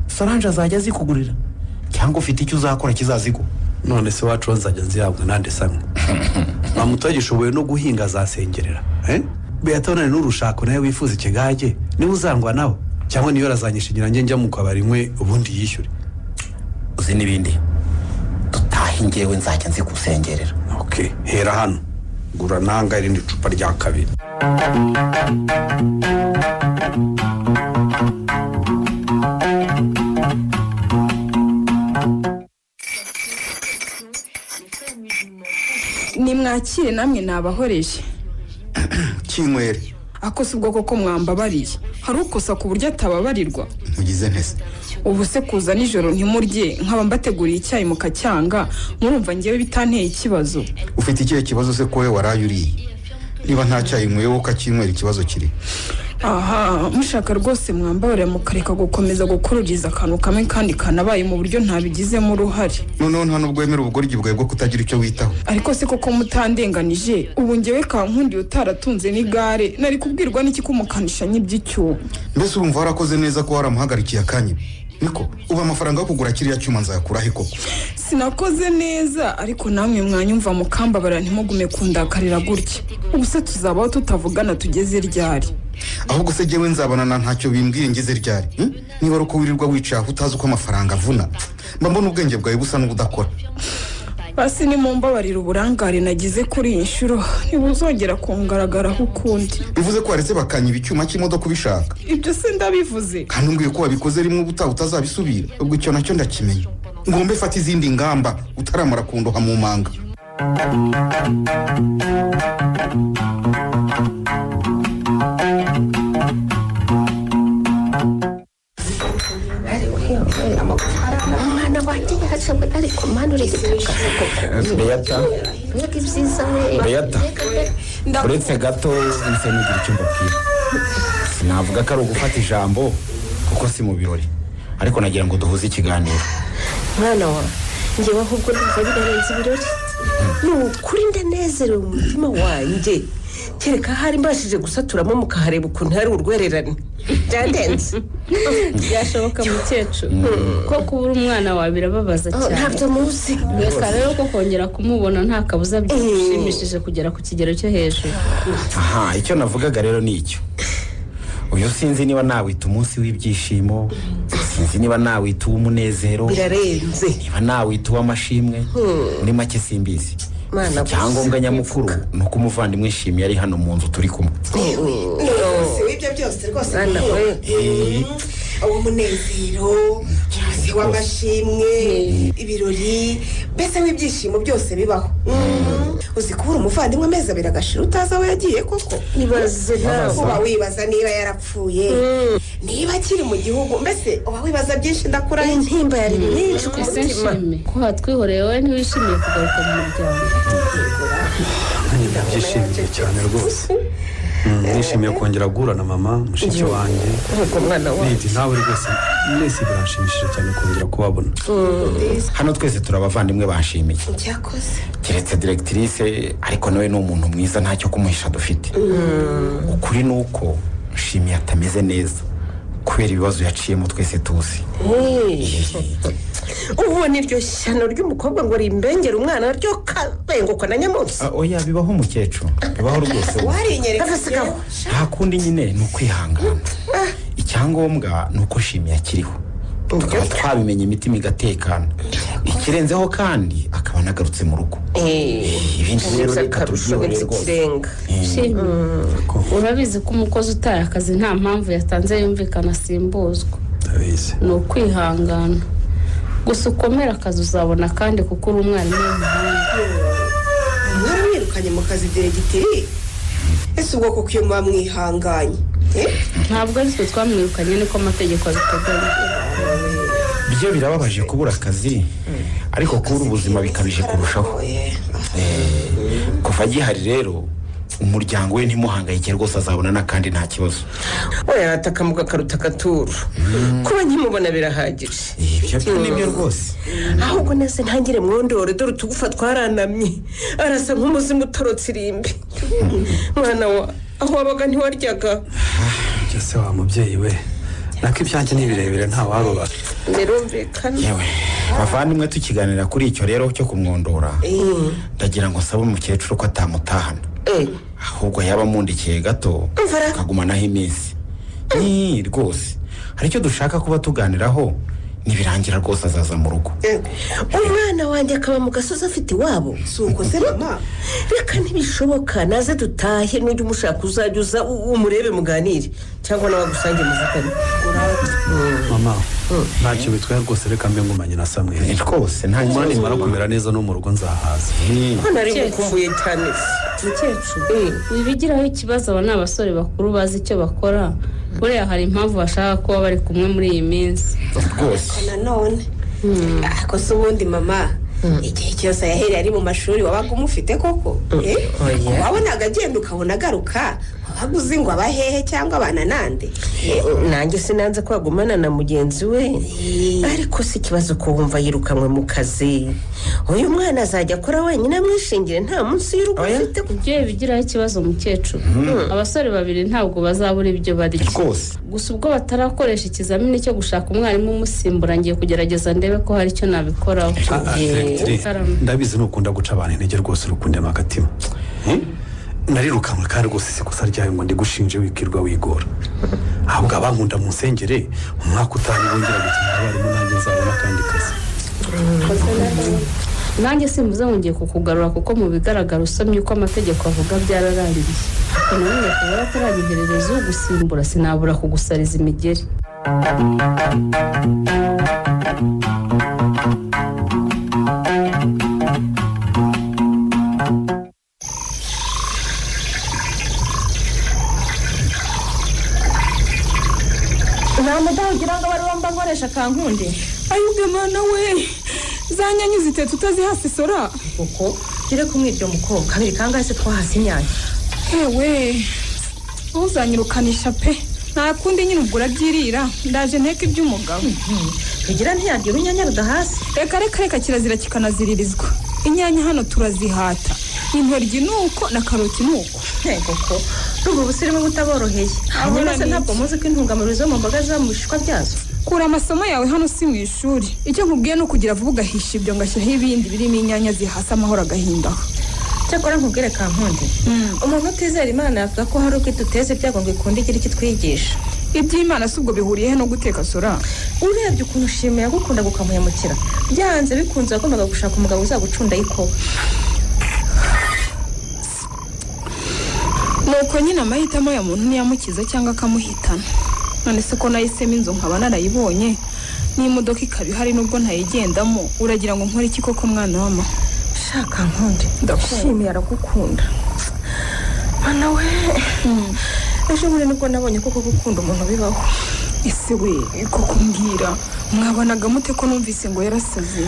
Solange azajya azikugurira cyangwa ufite icyo uzakora kizazigo. none se wacu nzajya nzihabwa nande samwe bamutogishoboye no guhinga azasengerera beyatonane n'urushako nawe wifuza ikigage niba uzangwa nawe cyangwa niyo razanyishigira njya mu kabari nkwe ubundi yishyure. uzi n'ibindi dutahe njyewe nzajya nzikusengerera. hera hano gura nanga irindi cupa rya kabiri. nimwakire namwe nabahoreje kinywere akosa ubwo koko mwambabariye hari ukosa ku buryo atababarirwa mugize ntese ubu se kuza nijoro ntimurye nkaba mbateguriye icyayi mukacyanga murumva ngewe bitanteye ikibazo ufite ikihe kibazo se ko we waraye uriye niba nta cyayi nkwewe ukakinywera ikibazo kiri aha mushaka rwose mwambabarira mukareka gukomeza gukururiza akantu kamwe kandi kanabaye mu buryo ntabigizemo uruhare noneho nta nubwo wemera ubugoryi bwawe bwo kutagira icyo witaho ariko se koko mutandenganije ubu ngewe kankundiye utaratunze n'igare nari kubwirwa n'iki kumukanisha n'iby'icyuma mbese urumva warakoze neza ko waramuhagarikiye akanya niko uba amafaranga yo kugura kiriya cyuma nzayakurahe koko sinakoze neza ariko namwe mwanyumva mukambabarira ntimugume kundakarira gutya ubu se tuzabaho tutavugana tugeze ryari ahubwo se jyewe nzabonana ntacyo bimbwiye ngeze ryari niba ari uko wirirwa wicaye aho utazi uko amafaranga avuna mba mbona ubwenge bwawe busa n'ubudakora basi nimumbabarira uburangare nagize kuri iyi nshuro ntibuzongera kungaragaraho ukundi bivuze ko waretse bakanyiba icyuma cy'imodoka ubishaka ibyo se ndabivuze kandi umbwiye ko wabikoze rimwe ubutaha utazabisubira ubwo icyo nacyo ndakimenya ngombe fata izindi ngamba utaramara kundoha mu manga umwana wanjye yahacabwe ariko mwana urigitaka Beyata mbega ibyiza we Beyata uretse gato nse nugira icyo mbabwira sinavuga ko ari ugufata ijambo kuko si mu birori ariko nagira ngo duhuze ikiganiro mwana wa njyewe ahubwo ndumva birarenze ibirori ni ukuri ndanezerewe umutima wanjye kereka hari mbashije gusaturamo mukahareba ukuntu hari urwererane byadenze byashoboka mukecuru ko kubura umwana wawe birababaza cyane ntabyo muzi reka rero ko kongera kumubona nta kabuza byishimishije kugera ku kigero cyo hejuru aha icyo navugaga rero ni icyo uyu sinzi niba nawita umunsi w'ibyishimo sinzi niba nawita uw'umunezero birarenze niba nawita uw'amashimwe muri make simbizi icyangombwa nyamukuru ni uko umuvandimwe ishimye ari hano mu nzu turi kumwe ibyo byose rwose umunezero w'amashimwe ibirori mbese w'ibyishimo byose bibaho uzi kubura umuvandimwe amezi abiri agashira utazi aho yagiye koko nibaze nawe uba wibaza niba yarapfuye niba akiri mu gihugu mbese uba wibaza byinshi ndakuraho intimba yari nyinshi ku mutima ko hatwihoreye wowe ntiwishimiye kugaruka mu muryango ndabyishimiye cyane rwose nishimiye kongera guhura na mama mushiki wanjye nidi nawe rwose mwese biranshimishije cyane kongera kubabona hano twese turi abavandimwe bashimiye cyakoze keretse directrice ariko nawe ni umuntu mwiza ntacyo kumuhisha dufite ukuri ni uko nshimiye atameze neza kubera ibibazo yaciyemo twese tuzi ubu ni ryo shyano ry'umukobwa ngo rimbengere umwana ryo kabenguka na nyamunsi oya bibaho umukecuru bibaho rwose nta kundi nyine ni ukwihangana icyangombwa ni uko shimiye akiriho tukaba twabimenye imitima igatekana ikirenzeho kandi akaba anagarutse mu rugo ibindi rero reka tubyihorere rwose urabizi ko umukozi utaye akazi nta mpamvu yatanze yumvikana asimbuzwa ni ukwihangana gusa ukomera akazi uzabona kandi kuko uri umwarimu w'umuhanga mwaramwirukanye mu kazi diregiteri ese ubwo kuko iyo muba mwihanganye ntabwo ari twe twamwirukanye niko amategeko abiteganya byo birababaje kubura akazi ariko kubura ubuzima bikabije kurushaho kuva agihari rero umuryango we ntimuhangayike rwose azabona n'akandi nta kibazo oya atakamuga karuta agaturu kuba nkimubona birahagije ibyo nibyo rwose ahubwo nese ntangire mwondore dore utugufa twaranamye arasa nk'umuzimu utorotse irimbi mwana wa aho wabaga ntiwaryaga ese wa mubyeyi we nako ibyanjye ni birebire nta wababara birumvikana yewe bavandimwe tukiganira kuri icyo rero cyo kumwondora ndagira ngo sabe umukecuru ko atamutahana ahubwo yaba amundikiye gato akagumanaho iminsi rwose hari icyo dushaka kuba tuganiraho nibirangira rwose azaza mu rugo. Umwana wanjye akaba mu gasozi afite iwabo. Si uko se mama? Reka ntibishoboka, naze dutahe n'ujya umushaka uzajya uza umurebe muganire cyangwa nawe agusange muzikane. Mama ntacyo bitwaye rwose, reka mbe ngumanye na Samuel rwose nta kibazo. Nimara kumera neza no mu rugo nzahaza. Hano ari mukumbuye cyane. Mukecuru wibigiraho ikibazo, aba ni abasore bakuru bazi icyo bakora. Buriya hari impamvu bashaka kuba bari kumwe muri iyi minsi rwose. Nanone ako se ubundi mama igihe cyose yahereye ari mu mashuri wabaga umufite koko? Wabonaga agenda ukabona agaruka, wabaga uzi ngo abahehe cyangwa abananande? Nanjye sinanze ko agumana na mugenzi we, ariko si ikibazo ko wumva yirukanwe mu kazi. Uyu mwana azajya akora wenyine amwishingire nta munsi y'urugo afite. Ibyo bigiraho ikibazo mukecuru. Abasore babiri ntabwo bazabura ibyo barya. Gusa ubwo batarakoresha ikizamini cyo gushaka umwarimu umusimbura, ngiye kugerageza ndebe ko hari icyo nabikoraho. Ndabizi nukunda guca abantu intege rwose, urukunde magatima. Narirukanwe kandi rwose sikosa ryawe ngo ndigushinje wikirwa wigora. Ahubwo abankunda mu nsengere umwaka utari bongera gutuma abarimu nanjye nzabona kandi kazi. Nanjye simbuze ngiye kukugarura kuko mu bigaragara usomye uko amategeko avuga byararangiye. None kuba ataragiherereza ugusimbura sinabura kugusariza imigeri. Namudaho ugira ngo baromba nkoresha kankunde. Ayuge mana we, zanyanyu zitatu utazihasi Sora. Kuko gire kumwiryo mukobwa kabiri kangahe se twahasi inyanya. Ewe uzanyirukanisha pe, nta kundi nyine ubwo urabyirira. Ndaje nteka iby'umugabo. Kugira ntiyagira inyanya rudahasi. Reka kirazira kikanaziririzwa. Inyanya hano turazihata, intoryi nuko na karoti nuko. Koko rubu busirimo butaboroheye. Hanyuma se ntabwo muzi ko intungamubiri zo mu mboga ziba mu bishishwa byazo. Kura amasomo yawe hano si mu ishuri. Icyo nkubwiye no kugira vuba ugahisha ibyo ngashyiraho ibindi birimo inyanya zihasa amahoro agahindaho. Cyakora nkubwire kankunde, umuntu utizera Imana yavuga ko hari uko ituteze ibyago ngo ikunde igira icyo twigisha. Iby'Imana si ubwo bihuriye he no guteka Sora? Urebye ukuntu ushimiye agukunda gukamuhemukira, byanze bikunze agombaga gushaka umugabo uzagucunda yiko. Nuko nyine amahitamo ya muntu niyamukiza cyangwa akamuhitana. None se ko nahisemo inzu nkaba narayibonye n'imodoka ikaba ihari nubwo ntayigendamo, uragira ngo nkore iki koko mwana wama? Shaka nkunde, ndashimiye aragukunda. Mana we, ejo muri nubwo nabonye koko gukunda umuntu bibaho. Ese we koko mbwira, mwabonaga mute ko numvise ngo yarasaze?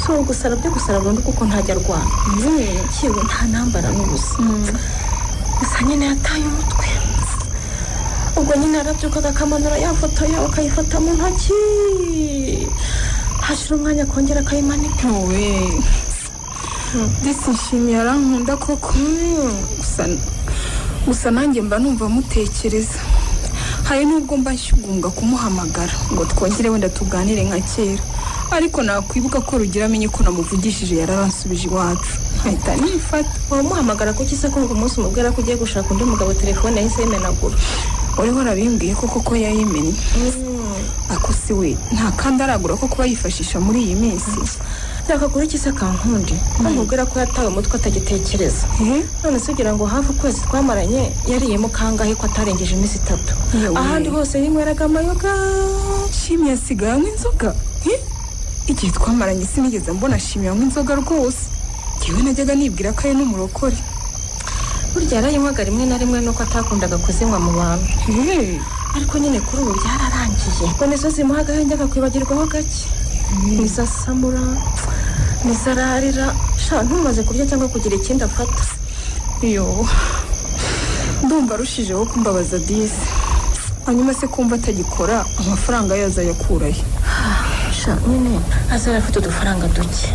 So gusara byo gusara burundu kuko ntajya arwana. Kiwe nta nambara n'ubusa. Gusa nyine yataye umutwe. Ubwo nyine arabyukaga akamanura ya foto yawe akayifata mu ntoki, hashira umwanya kongera akayimanika. We disi nshimiye arankunda koko. Gusa nanjye mba numva mutekereza. Hari nubwo mba nshyugunga kumuhamagara ngo twongere wenda tuganire nka kera, ariko nakwibuka ko rugira amenye ko namuvugishije yararansubije iwacu. Ahita nifata. Wamuhamagara ko kisa ko ngo umunsi umubwira ko ugiye gushaka undi mugabo telefone yahise yimenagura. Uri warabimbwiye ko yayimenye. Ako si we nta kandi aragura ko kuba yifashisha muri iyi minsi. Yakagura kisa kankundi, amubwira ko yatawe umutwe atagitekereza. None se ugira ngo hafi ukwezi twamaranye yariyemo kangahe ko atarengeje iminsi 3. Ahandi hose yinyweraga amayoga. Shimye asigaye nk'inzoga. Igihe twamaranye sinigeze mbona Shimye nk'inzoga rwose. Kiwe najyaga nibwira ko ari n'umurokore. Burya yarayinywaga rimwe na rimwe nuko atakundaga kuzinywa mu bantu. Ariko nyine kuri ubu byararangiye. Ngo nizo zimuhaga njyaga kwibagirwaho gake. Nizasamura, nizararira, ntumaze kurya cyangwa kugira ikindi afata. Ndumva arushijeho kumbabaza disi. Hanyuma se kumva atagikora amafaranga yaza yakurahe? Nyine azara afite udufaranga duke.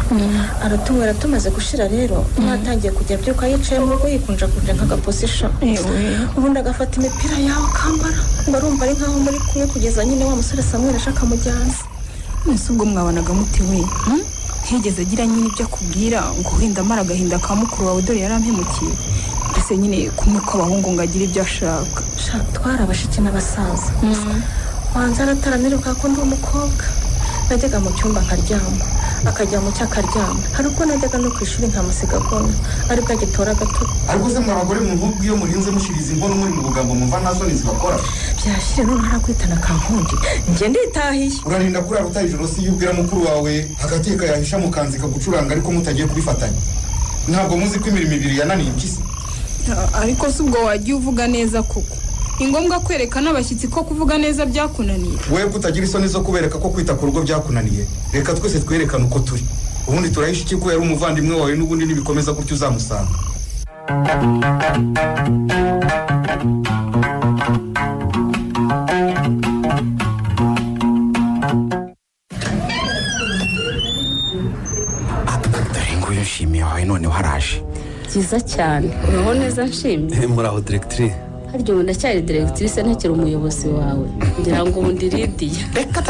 Aratumwera tumaze gushira rero, mwatangiye kujya byuka yicaye mu rugo yikunja nk'agaposisha. Ubundi agafata imipira yawe akambara. Ngo arumva ari nkaho muri kumwe kugeza nyine wa musore Samuel ashaka mujyana. Nese ubwo mwabonaga muti we? Higeze agira nyine ibyo akubwira ngo wenda amara agahinda ka mukuru wawe dore yarampemukiye. Ese nyine kumwe kw'abahungu ngo agire ibyo ashaka. Twara abashiki n'abasaza. Wanza arataraniruka ko ndi umukobwa. najyaga mu cyumba akaryama akajya mu cyo akaryama hari ubwo najyaga no ku ishuri nkamusiga agona aribwo agitora gato. ariko se mwa bagore mu nkugu iyo murinze mushiriza inkono muri mu bugambo mwumva nta soni zibakora. byashyire none harakwitana kankundi njye nditahiye. urarinda kurara utaha ijoro si iyo ubwira mukuru wawe agateka yahisha mukanzika gucuranga ariko mutagiye kubifatanya. ntabwo muzi ko imirimo ibiri yananiye impyisi. ariko si ubwo wagiye uvuga neza koko ni ngombwa kwereka n'abashyitsi ko kuvuga neza byakunaniye. wowe kutagira isoni zo kubereka ko kwita ku rugo byakunaniye reka twese twerekane uko turi ubundi turahisha iki ko yari umuvandimwe wawe n'ubundi nibikomeza gutyo uzamusanga. dore nguyu nshimiye wawe noneho haraje. byiza cyane uraho neza nshimye. muraho diregitiri. harya ubu ndacyari diregitirise ntakiri umuyobozi wawe ngira ngo ubu ndiridiye. reka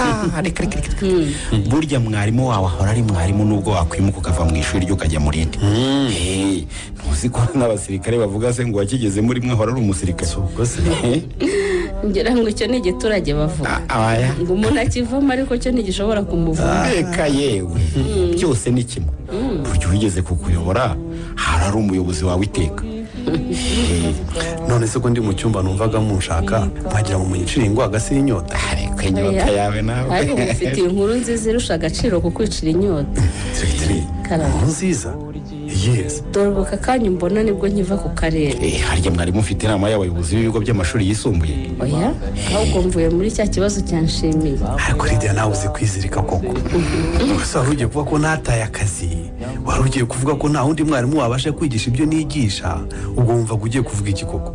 burya mwarimu wawe ahora ari mwarimu nubwo wakwimuka ukava mu ishuri ryo ukajya mu rindi. ntuzi ko n'abasirikare bavuga se ngo wakigeze muri mwe ahora ari umusirikare. ngira ngo icyo ni igiturage bavuga ngo umuntu akivamo ariko cyo ntigishobora kumuvura. reka yewe byose ni kimwe burya wigeze kukuyobora hari ari umuyobozi wawe iteka. none se ko ndi mu cyumba numvaga munshaka mwagira ngo munyicire ingwaga si inyota. ariko inyota yawe nawe ariko mufitiye inkuru nziza irusha agaciro kukwicira inyota. inkuru nziza yesi. dore ubu aka kanya mbona nibwo nkiva ku karere. harya mwari mufite inama y'abayobozi b'ibigo by'amashuri yisumbuye. oya ahubwo mvuye muri cya kibazo cyanshimiye. ariko Lydia nawe uzi kwizirika koko. gusa wari ugiye kuvuga ko nataye akazi wari ugiye kuvuga ko nta wundi mwarimu wabasha kwigisha ibyo nigisha ubwo wumvaga ugiye kuvuga iki koko.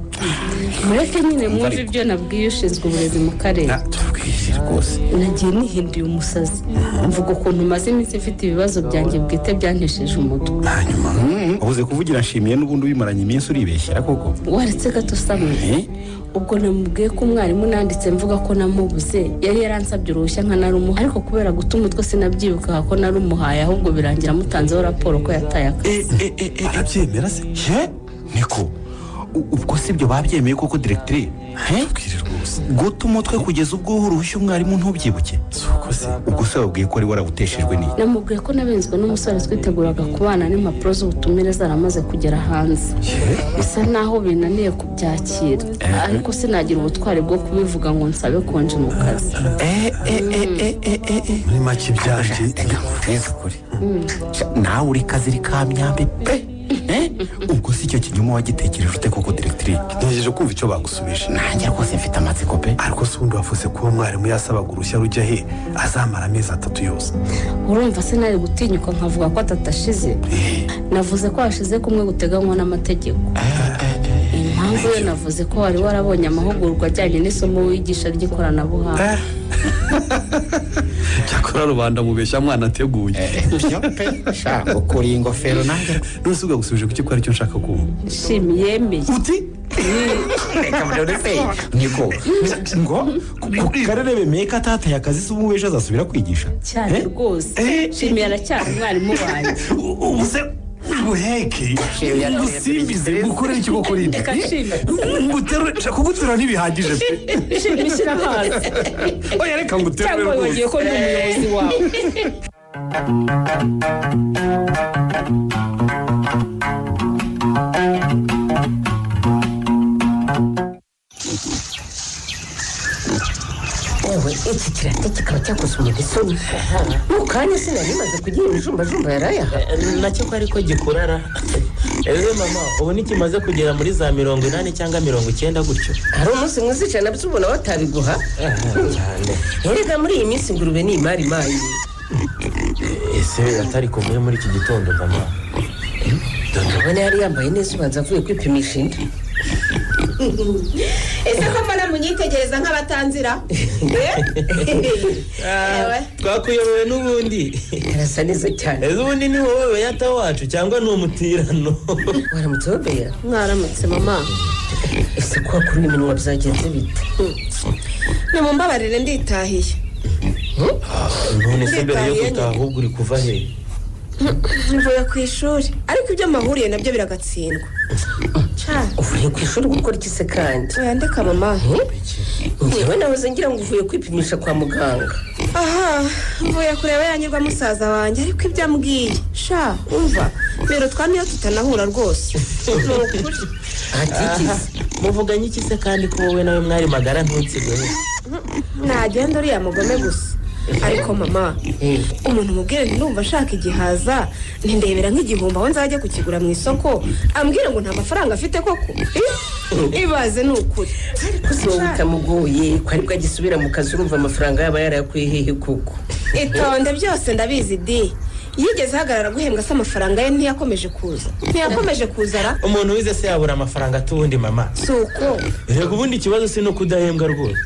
mureke nyine mwumve ibyo nabwiye ushinzwe uburezi mu karere. rwose nagiye nihinduye umusazi mvuga ukuntu maze iminsi mfite ibibazo byanjye bwite byantesheje umutwe. hanyuma wabuze kuvugira nshimiye n'ubundi ubimaranye iminsi uribeshyera koko. waretse gato samwe ubwo namubwiye ko umwarimu nanditse mvuga ko namubuze yari yaransabye uruhushya nkanarumuha ariko kubera guta umutwe sinabyibuka ko narumuhaye ahubwo birangira mutanzeho raporo ko yataye akazi. arabyemera se? niko ubwo si byo babyemeye koko diregiteri. guta umutwe kugeza ubwo uruhushya umwarimu ntubyibuke. ubwo se wabwiye ko wari warawuteshejwe n'iki? namubwiye ko nabenzwe n'umusore twiteguraga kubana n'impapuro z'ubutumire zaramaze kugera hanze. bisa naho binaniye kubyakira ariko sinagira ubutwari bwo kubivuga ngo nsabe konje mu kazi. muri make ibyanjye nawe uri kaziri ka myambi pe. ubwo si icyo kinyuma wagitekereje ute koko diregiteri? ntegereje kumva icyo bagusubije. nanjye rwose mfite amatsiko pe. ariko se ubundi wavuze ko uwo mwarimu yasabaga uruhushya rujya he azamara amezi 3 yose. urumva se nari gutinyuka nkavuga ko atatashize. navuze ko hashize kumwe guteganywa n'amategeko. impamvu yo navuze ko wari warabonye amahugurwa ajyanye n'isomo wigisha ry'ikoranabuhanga. cyakora rubanda mubeshya mwana ateguye. shaka ukuri ingofero nanjye none se ugusubije kuki ko aricyo nshaka kumva. shimi yemeye uti reka murebe se niko ngo ku karere bemeye ko atataye akazi se ubu ejo azasubira kwigisha cyane rwose. shimi aracyari umwarimu wanjye. ubu se ubuheke ubusimbize gukorera icyo gukora indi kuguterura ntibihagije pe. shimi shyira hasi oya reka nguterure cyangwa rwose. wibagiwe ko ndi umuyobozi wawe. wowe iki kirate kikaba cyakusumye isoni mu kanya sinari maze kugira ibijumbajumba yarayaha nacyo ko ariko gikurara. ewe mama ubu nikimaze kugera muri za 80 cyangwa 90 gutyo. hari umunsi mwiza cyane nabyo ubona batabiguha cyane. erega muri iyi minsi ingurube ni imari mayi. ese atari kuvuye muri iki gitondo mama? ndabona yari yambaye neza ubanza avuye kwipimisha inda. ese ko mbona munyitegereza nk'abatanzira? twakuyobowe n'ubundi. arasa neza cyane. ese ubundi ni wowe weyata wacu cyangwa ni umutirano? waramutse wobeya? mwaramutse mama. ese kuba kuri iminwa byagenze bite? nimumbabarire nditahiye. none se mbere yo gutaha ahubwo uri kuva he? mvuye ku ishuri ariko ibyo mahuriye nabyo biragatsindwa. uvuye ku ishuri gukora iki se kandi? Ndeka mama. Njyewe nahoze ngira ngo uvuye kwipimisha kwa muganga. Aha, mvuye kureba yanyirwa musaza wanjye ariko ibyo ambwiye. Sha, umva, rero twaniyo tutanahura rwose. Nukuri. Atikize. Muvuganye iki se kandi ko wowe nawe mwari magara ntutsigwe? Nagenda uriya mugome gusa. Ariko mama, umuntu mubwire ndumva ashaka igihaza, ndebera nk'igihumbi aho nzajya kukigura mu isoko, ambwira ngo nta mafaranga afite koko. Ibaze nukuri. Ariko si wowe utamugoye, ko aribwo agisubira mu kazi urumva amafaranga yaba yarayakuye hehe kuko? Itonde byose ndabizi di. Yigeze hagarara guhembwa se amafaranga ye ntiyakomeje kuza ra. Umuntu wize se yabura amafaranga tubundi mama. Suko. Rego ubundi ikibazo si no kudahembwa rwose.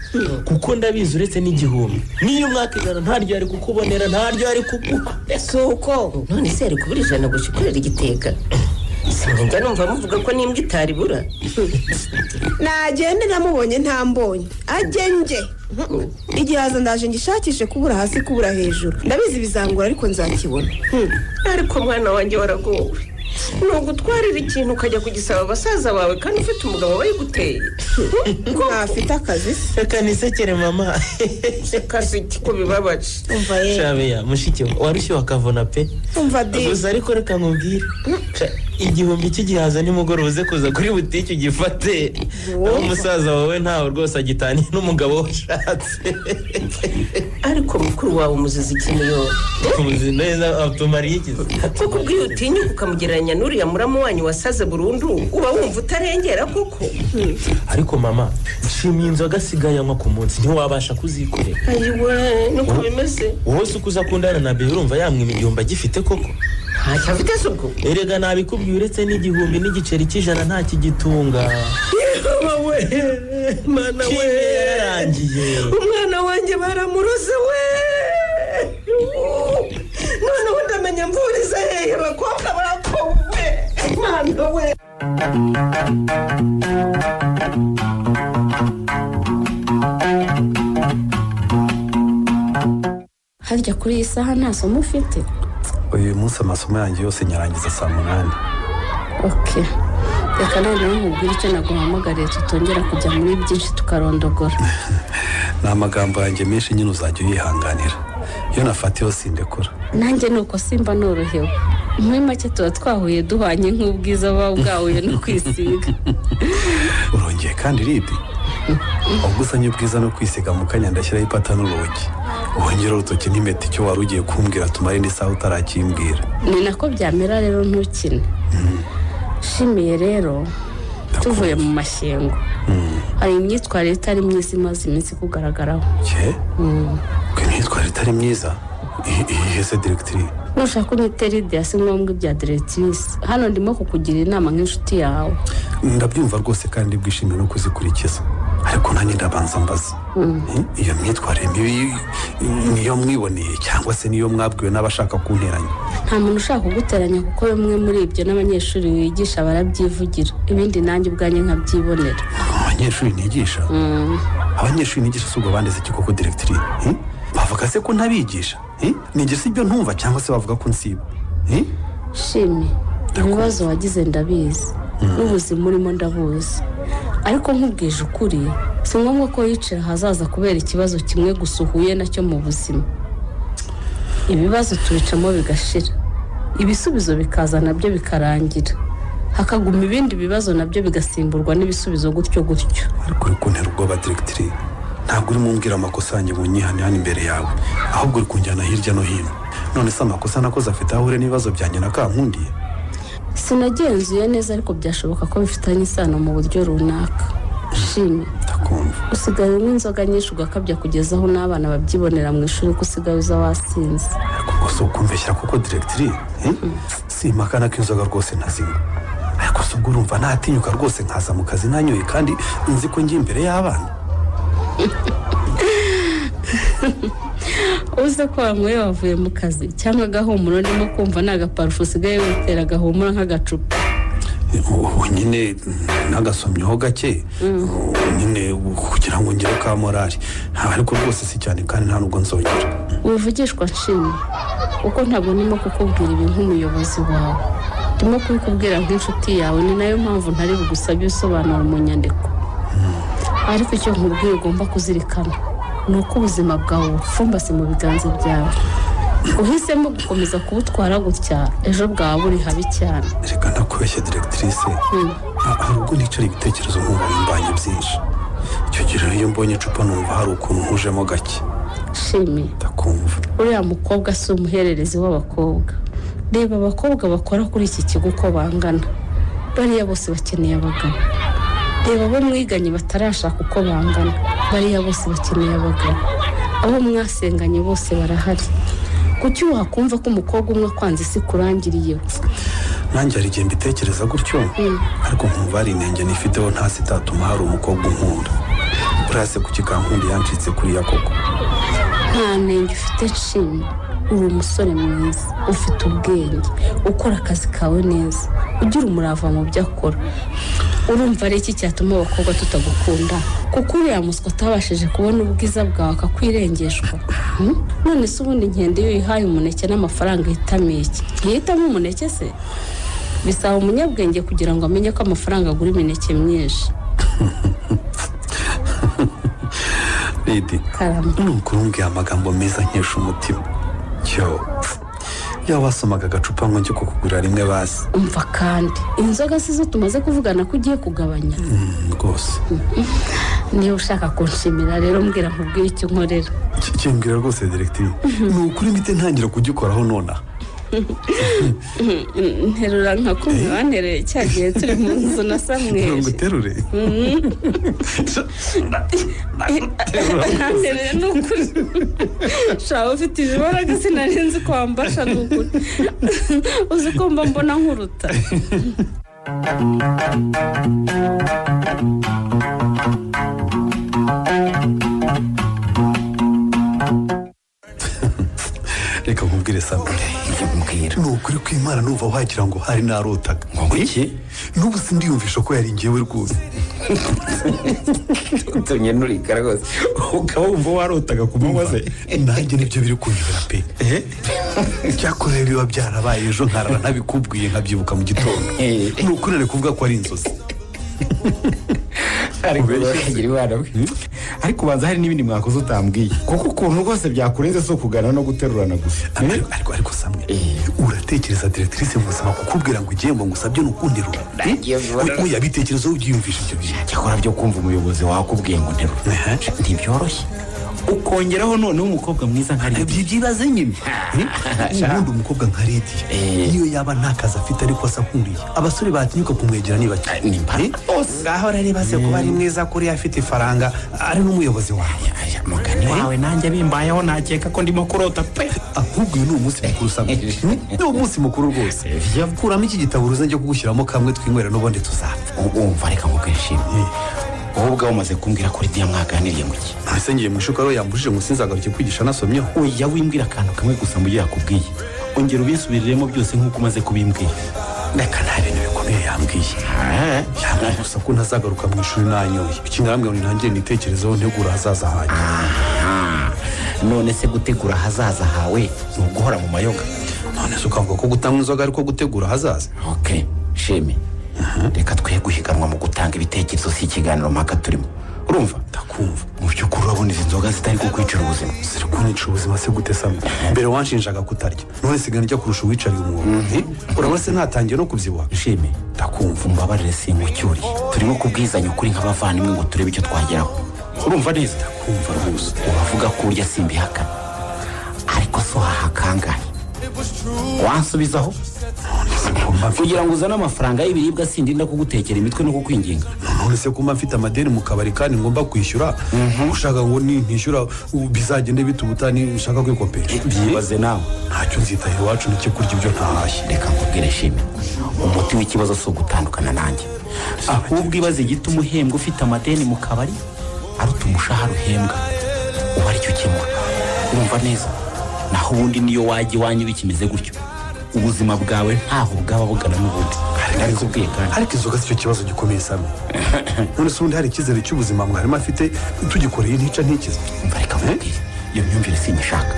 Kuko ndabizi uretse n'igihumbi. Niyo mwaka ijana ntaryo ari kukubonera, ntaryo ari kuguha. Suko. None se ari kubura ijana gushikurira igiteka. Sinjya numva muvuga ko n'imbwa itaribura. Nagende namubonye ntambonye. Agenge. Igihaza ndaje ngishakishe kubura hasi kubura hejuru. Ndabizi bizangura ariko nzakibona. Ariko mwana wanjye waragowe. Nugutwarira ikintu ukajya kugisaba abasaza bawe kandi ufite umugabo wayiguteye. Ko afite akazi. Reka nisekere mama. Akazi ko bibabaje. Umva ye. Shabeya mushiki warushye wakavuna pe. Umva di. Gusa ariko reka nkubwire. Igihumbi cy'igihaza nimugoroba uze kuza kuri butike ugifate. Naho umusaza wawe ntawe rwose agitaniye n'umugabo washatse. Ariko mukuru wawe umuzizi ikiniyo. Umuzizi neza automariye ikiza. Kuko ubwiye utinyuka ukamugereranya n'uriya muramu wanyu wasaze burundu uba wumva utarengera koko. Ariko mama nshimiye inzoga asigaye anywa ku munsi ntiwabasha kuzikorera. Ayiwe nuko bimeze. Wowe ukuza kundana na bebe urumva yamwe igihumbi agifite koko. Ntacyo afite suko. Erega nabikubwiye uretse n'igihumbi n'igiceri cy'ijana nta kigitunga. Wowe mana we yarangiye. Umwana wanjye baramuroze we. None ndamenya mvuriza hehe bakobwa barakowe. Mana we. Harya kuri iyi saha nta somo ufite? Uyu munsi amasomo yanjye yose nyarangiza saa 8. Okay. Reka noneho nkubwire icyo naguhamagariye tutongera kujya muri byinshi tukarondogora. Ni amagambo yanjye menshi nyine uzajya uyihanganira. Iyo nafatiyeho sindekura. Nanjye nuko simba norohewe. Muri make tuba twahuye duhanye nk'ubwiza buba bwahuye no kwisiga. Urongeye kandi ribi. Ubwo usanye ubwiza no kwisiga mu kanya ndashyiraho ipata n'urugi. Wongera urutoki n'impeta icyo wari ugiye kumbwira tumare n'isaha utarakimbwira. Ni nako byamera rero ntukine. Shimiye rero tuvuye mu mashyengo. Hari imyitwarire itari myiza imaze iminsi kugaragaraho. Ko imyitwarire itari myiza? Ihese directrice. Nushaka unyitera idea si ngombwa ibya directrice. Hano ndimo kukugira inama nk'inshuti yawe. Ndabyumva rwose kandi bwishimiye no kuzikurikiza. Ariko nanjye ndabanza mbaza. Iyo myitwarire mibi niyo mwiboneye cyangwa se niyo mwabwiwe n'abashaka kunteranya? Nta muntu ushaka kuguteranya kuko bimwe muri ibyo n'abanyeshuri wigisha barabyivugira. Ibindi nanjye ubwanjye nkabyibonera. Abanyeshuri nigisha? Abanyeshuri nigisha subwo bandeze iki koko directrice? Bavuga se ko ntabigisha? Nigisha ibyo ntumva cyangwa se bavuga ko nsiba? Shimi, ibibazo wagize ndabizi. N'ubuzima urimo ndabuzi. Ariko nkubwije ukuri si ngombwa ko yicara hazaza kubera ikibazo kimwe gusa uhuye nacyo mu buzima. Ibibazo tubicamo bigashira, ibisubizo bikaza nabyo bikarangira, hakaguma ibindi bibazo nabyo bigasimburwa n'ibisubizo gutyo gutyo. Ariko uri kuntera ubwoba directrice. Ntabwo uri mumbwira amakosa yanjye ngo nyihane hano imbere yawe, ahubwo uri kunjyana hirya no hino. None se amakosa nakoze afite ahure n'ibibazo byanjye na kankundiye? Sinagenzuye neza ariko byashoboka ko bifitanye isano mu buryo runaka. Shimi, ndakumva. Usigaye unywa inzoga nyinshi ugakabya kugeza aho n'abana babyibonera mu ishuri ko usigaye uza wasinze. Ariko gusa ukumveshyira kuko directrice, simakana ko inzoga rwose ntazinywa. Ariko se ubwo urumva ntatinyuka rwose nkaza mu kazi nanyoye kandi nzi ko ngiye imbere y'abana? Uze ko wanyweye wavuye mu kazi cyangwa agahumuro ndimo kumva ni agaparufu usigaye witera agahumuro nk'agacupa? Nyine nagasomyeho gake nyine kugira ngo ngere ka morali. Ariko rwose si cyane kandi nta nubwo nzongera. Wivugishwa Nshimye kuko ntabwo ndimo kukubwira ibi nk'umuyobozi wawe. ndimo kubikubwira nk'inshuti yawe, ni nayo mpamvu ntari bugusabye usobanura mu nyandiko. Ariko icyo nkubwiye ugomba kuzirikana ni uko ubuzima bwawe bupfumbase mu biganza byawe. Uhisemo gukomeza kubutwara gutya, ejo bwawe buri habi cyane. reka ndakubeshya directrice, hari ubwo nicara ibitekerezo nkumva bimbanye byinshi. icyo gihe rero iyo mbonye icupa numva hari ukuntu nkujemo gake. Shimi, ndakumva. uriya mukobwa si umuhererezi w'abakobwa. Reba abakobwa bakora kuri iki kigo uko bangana, bariya bose bakeneye abagabo. Reba abo mwiganye batarashaka uko bangana, bariya bose bakeneye abagabo. Abo mwasenganye bose barahari. Kuki wakumva ko umukobwa umwe akwanze isi kurangiriyeho? nanjye hari igihe mbitekereza gutyo, ariko nkumva hari inenge nifiteho ntasi itatuma hari umukobwa unkunda. urase ku kigankundi yancitse kuriya koko. Nta nenge ufite Shimi, uri umusore mwiza, ufite ubwenge, ukora akazi kawe neza, ugira umurava mu byo akora. Urumva ari iki cyatuma abakobwa tutagukunda? Kuko uriya muswa utabashije kubona ubwiza bwawe akakwirengeshwa. None se ubundi nkende iyo uyihaye umuneke n'amafaranga ihitamo iki? Ntihitamo umuneke se? Bisaba umunyabwenge kugira ngo amenye ko amafaranga agura imineke myinshi. Lady, nukuri umbwiye amagambo meza nkesha umutima. iyo wasomaga agacupa ngo njye kukugurira rimwe basi. Umva kandi inzoga si zo tumaze kuvugana ko ugiye kugabanya. Rwose niba ushaka kunshimira rero mbwira nkubwire icyo nkorera. kimbwira rwose directive, ni ukuri mite ntangira kugikoraho nonaha. nterura nka kumwe wantereye cya gihe turi mu nzu na Samweli. ngo uterure. ntereye ni ukuri. shaka ufite ibibaraga sinarinzi ko wambasha ni ukuri. uzi ko mba mbona nkuruta. reka nkubwire Samweli, ni ukuri kw'Imana numva wagira ngo hari narotaga. ngo iki? n'ubu sindiyumvisha ko yari njyewe rwose. utumye nurika rwose ukaba wumva warotaga ku manywa ze. nanjye nibyo biri kunyobera pe. cyakorewe biba byarabaye ejo nkarara ntabikubwiye nkabyibuka mu gitondo. ni ukuri nari kuvuga ko ari inzozi. ariko ubanza hari n'ibindi mwakoze utambwiye, kuko ukuntu rwose byakurenze si ukugana no guterurana gusa. ariko Samweli, uratekereza directrice mu buzima kukubwira ngo igihembo ngusabye ni ukunterura? oya bitekerezo ubyiyumvisha ibyo bintu. cyakora byo kumva umuyobozi wakubwiye ngo nterura ntibyoroshye, ukongeraho noneho umukobwa mwiza nka Lydia. byibaze nyine. ubundi umukobwa nka Lydia niyo yaba nta kazi afite ariko asa nkuriye, abasore batinyuka kumwegera niba cyane. ngaho rero se kuba ari mwiza kuri afite ifaranga ari n'umuyobozi wawe. mugani wawe nanjye bimbayeho nakeka ko ndimo kurota pe. ahubwo uyu ni umunsi mukuru Samweli. ni umunsi mukuru rwose. kuramo iki gitabo uruze njye kugushyiramo kamwe twinywera n'ubundi tuzapfa. umva reka nkubwishime, wowe ubwawe umaze kumbwira ko Lydia mwaganiriye ngo iki? ese ngiye mu ishuka rero yambujije ngo sinzagaruke kwigisha nasomyeho. oya wimbwira akantu kamwe gusa mu gihe yakubwiye, ongera ubisubiriremo byose nk'uko umaze kubimbwira. reka nta bintu bikomeye yambwiye. yambwiye gusa ko ntazagaruka mu ishuri nanyoye. ikingarambwira ngo ntangire nitekerezeho ntegura ahazaza hanjye. none se gutegura ahazaza hawe ni uguhora mu mayoga? none se ukavuga ko gutanga inzoga ariko gutegura ahazaza? ok sheme, reka twe guhiganwa mu gutanga ibitekerezo, si ikiganiro mpaka turimo. urumva? ndakumva. mu by'ukuri urabona izi nzoga zitari kukwicira ubuzima? ziri kunyica ubuzima se gute Samweli? mbere wanshinjaga kutarya, none sigana njya kurusha uwicariye umuntu. urabona se ntatangiye no kubyibuha? sheme ndakumva. umbabarire singucyuriye, turimo kubwizanya ukuri nk'abavandimwe ngo turebe icyo twageraho. urumva neza? ndakumva rwose. uravuga ko urya simbihakana, ariko so hahakangaye wansubizaho kugira ngo uzane amafaranga y'ibiribwa sindinda kugutekera imitwe no kukwinginga. none se kuma mfite amadeni mu kabari kandi ngomba kwishyura, ushaka ngo ntishyura bizagende bita ubutani ushaka kwikopesha? byibaze nawe. ntacyo nzitahira iwacu nicyo kurya ibyo ntahashye. reka nkubwire Shime, umuti w'ikibazo si ugutandukana nanjye, ahubwo ibaze igituma uhembwa ufite amadeni mu kabari aruta umushahara uhembwa uba aricyo ukemura. urumva neza? naho ubundi niyo wajya iwanyu bikimeze gutyo, ubuzima bwawe ntaho bwaba bugana n'ubundi. ariko inzoga si cyo kibazo gikomeye Samweli. none se ubundi hari icyizere cy'ubuzima mwarimu afite tugikoreye ntica ntikize? mva reka nkubwire, iyo myumvire sinyishaka.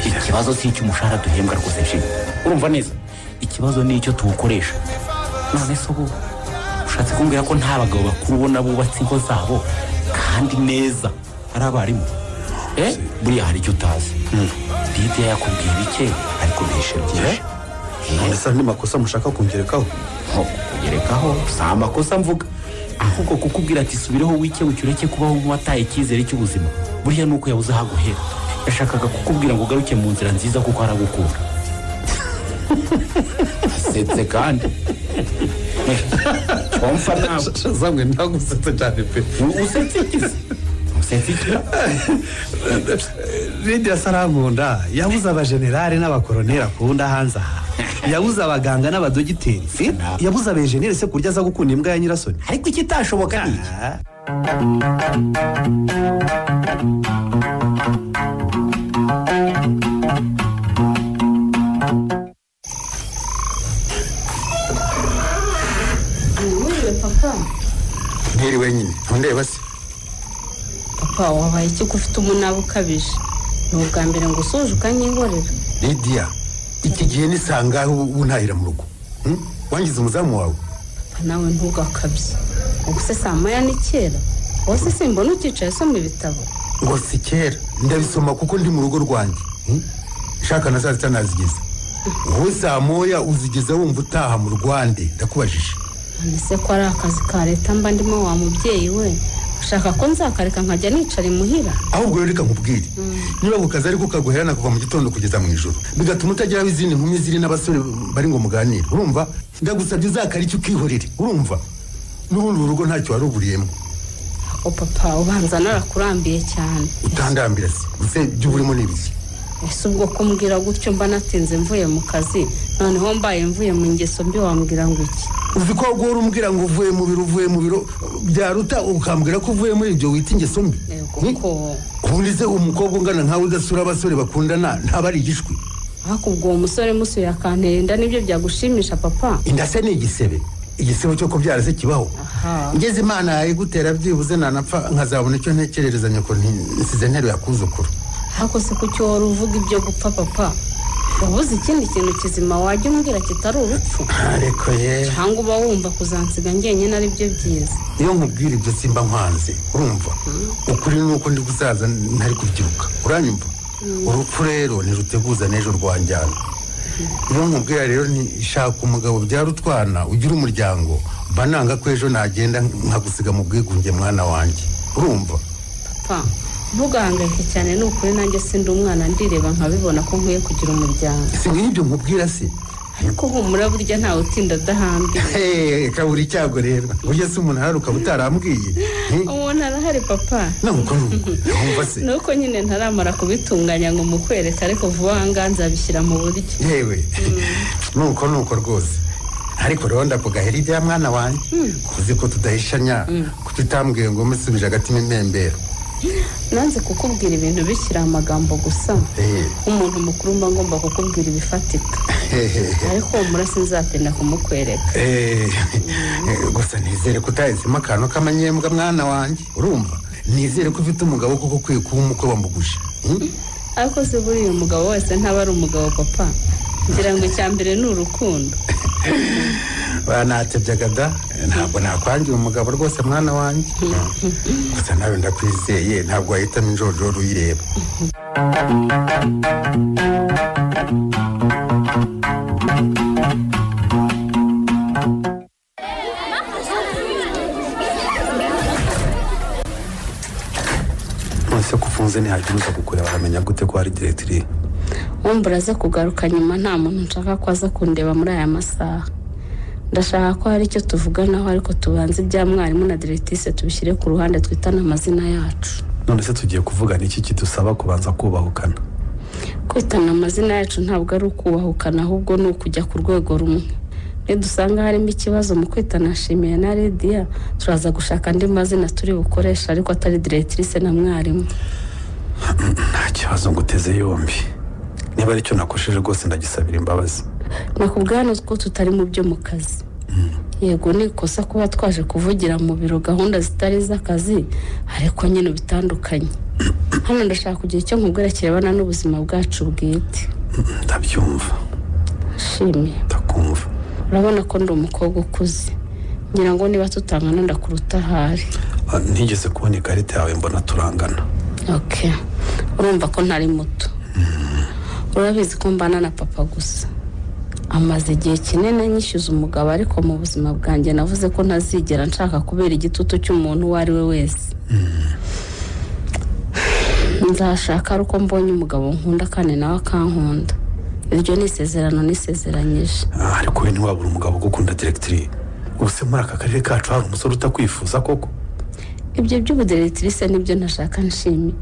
ikibazo si icy'umushahara duhembwa rwose Shime, urumva neza? ikibazo ni icyo tuwukoresha. None se ubu ushatse kumbwira ko nta bagabo bakuru ubona bubatse ingo zabo kandi neza ari abarimu? Buriya hari icyo utazi. Lidia yakubwiye bike ariko bihishe byinshi. Ese ni makosa mushaka kungerekaho? Kugerekaho si amakosa mvuga, ahubwo kukubwira ati subireho wikebuke ureke kubaho nk'uwataye icyizere cy'ubuzima. Buriya ni uko yabuze aho aguhera. Yashakaga kukubwira ngo ugaruke mu nzira nziza kuko aragukunda. Asetse kandi wumva nawe zamwe ndagusetse cyane pe. Usetse ikize Lidia Saramunda yabuze abajenerali n'abakoroneri akunda hanze aha, yabuze abaganga n'abadogiteri, yabuze abejeneri se kurya aza gukunda imbwa ya nyirasoni. Ariko ikitashoboka ni iki? Papa ntiri wenyine ntundeba se. Papa wabaye iki ko ufite umunaba ukabije? Ni ubwa mbere ngo usoje ukanyihorera. Lidia, iki gihe nisanga untahira mu rugo, wangize umuzamu wawe. Papa nawe ntugakabye. Ubwo se saa moya ni kera? Wose simbona ukicaye usoma ibitabo? Ngo si kera, ndabisoma kuko ndi mu rugo rwanjye. Shaka na saa sita nazigeze. Wowe saa moya uzigeze wumva utaha mu Rwanda? Ndakubajije. Ese ko ari akazi ka leta mba ndimo wa mubyeyi we, ushaka ko nzakareka nkajya nicara imuhira? Ahubwo reka nkubwire, niba ku kazi ariko kaguherana kuva mu gitondo kugeza mu ijoro, bigatuma utagira izindi nkumi ziri n'abasore bari ngo muganire, urumva? Ndagusabye uzakara icyo ukihorere, urumva? N'ubundi urugo ntacyo waruburiyemo. Ako papa ubanza narakurambiye cyane. Utandambira se, use ibyo urimo n'ibiki? Ese ubwo kumbwira gutyo mba natinze mvuye mu kazi, noneho mbaye mvuye mu ngeso mbi wambwira ngo iki? Uzi ko agora umbwira ngo uvuye mu biro byaruta ukambwira ko uvuye muri ibyo wita ingeso mbi? Kuko ubundi se umukobwa ungana nkawe udasura abasore bakundana ntaba ari igishwi? Ariko ubwo uwo musore musuye akantera inda nibyo byagushimisha papa? Inda se ni igisebe, igisebo cyo kubyara se kibaho. Ngeze Imana yayigutera byibuze nanapfa nkazabona icyo ntekererezanya ko nsize ntero yakuzukuru. Ariko se kuki wari uvuga ibyo gupfa papa? Wabuze ikindi kintu kizima wajya umbwira kitari urupfu? Ariko ye cyangwa uba wumva kuzansiga njyenyine ari byo byiza? Iyo nkubwira ibyo simba nkwanze, urumva? Ukuri ni uko ndi gusaza ntari kubyiruka, uranyumva? Urupfu rero ntiruteguza n'ejo rwanjyana. Iyo nkubwira rero nishaka umugabo byara utwana ugira umuryango, mba nanga ko ejo nagenda nkagusiga mu bwigunge mwana wanjye, urumva? Papa ntugahangayike cyane, ni ukuri nanjye sindi umwana ndireba nkabibona ko nkwiye kugira umuryango. Si nk'ibyo nkubwira se? Ariko humura burya ntawe utinda adahambiye. Kabura icyago rero, burya se umuntu araruka butarambwiye? Umuntu arahari papa. Nuko wumva se? Nuko nyine ntaramara kubitunganya ngo mukwereka, ariko vuba aha ngaha nzabishyira mu buryo. Yewe nuko rwose. Ariko rero ndakugahera ibya mwana wanjye, uzi ko tudahishanya, kutitambwiye ngo musubije agatima impembero. Nanze kukubwira ibintu bishyira amagambo gusa, umuntu mukuru mba ngomba kukubwira ibifatika. Ariko umura sinzatinda kumukwereka. Gusa nizere ko utahizemo akantu k'amanyembwa mwana wanjye, urumva? Nizere ko ufite umugabo kuko ukwiye kuba umukwe wambuguje. Ariko se buriya umugabo wese ntaba ari umugabo papa? Ngira ngo icya mbere ni urukundo. Banatebyaga da, ntabwo nakwangira umugabo rwose mwana wanjye. Gusa nawe ndakwizeye, ntabwo wahitamo injorojoro uyireba. Ese kufunze ntihagire uza kukureba baramenya gute ko ari diretiri? Wumva uraza kugaruka nyuma, nta muntu nshaka ko aza kundeba muri aya masaha. Ndashaka ko hari icyo tuvuganaho, ariko tubanze ibya mwarimu na diretise tubishyire ku ruhande, twitane amazina yacu. None se tugiye kuvugana iki kidusaba kubanza kubahukana? Kwitana amazina yacu ntabwo ari ukubahukana, ahubwo ni ukujya ku rwego rumwe. Dusanga harimo ikibazo mu kwitana Shimiye na Lidia, turaza gushaka andi mazina turi bukoresha, ariko atari diretrise na mwarimu. Nta kibazo nguteze yombi. Niba ari cyo nakosheje rwose ndagisabira imbabazi. Nakubwira ko tutari mu byo mu kazi. Yego ni ikosa kuba twaje kuvugira mu biro gahunda zitari z'akazi, ariko nyine bitandukanye. Hano ndashaka kugira icyo nkubwira kirebana n'ubuzima bwacu bwite. Ndabyumva. Shimiye. ndakumva. urabona ko ndi umukobwa ukuze ngira ngo niba tutangana ndakuruta ahari. Ntigeze kubona ikarita yawe mbona turangana. Okay, urumva ko ntari muto. Urabizi ko mbana na papa gusa. Amaze igihe kinini anyishyuza umugabo, ariko mu buzima bwanjye navuze ko ntazigera nshaka kubera igitutu cy'umuntu uwo ari we wese. Nzashaka ari uko mbonye umugabo nkunda kandi nawe akankunda. Iryo ni isezerano nisezeranyije. Ariko we ntiwabura umugabo ugukunda Directrice. Ubuse muri aka karere kacu hari umusore utakwifuza koko? Ibyo by'ubudirectrice nibyo ntashaka nshimi.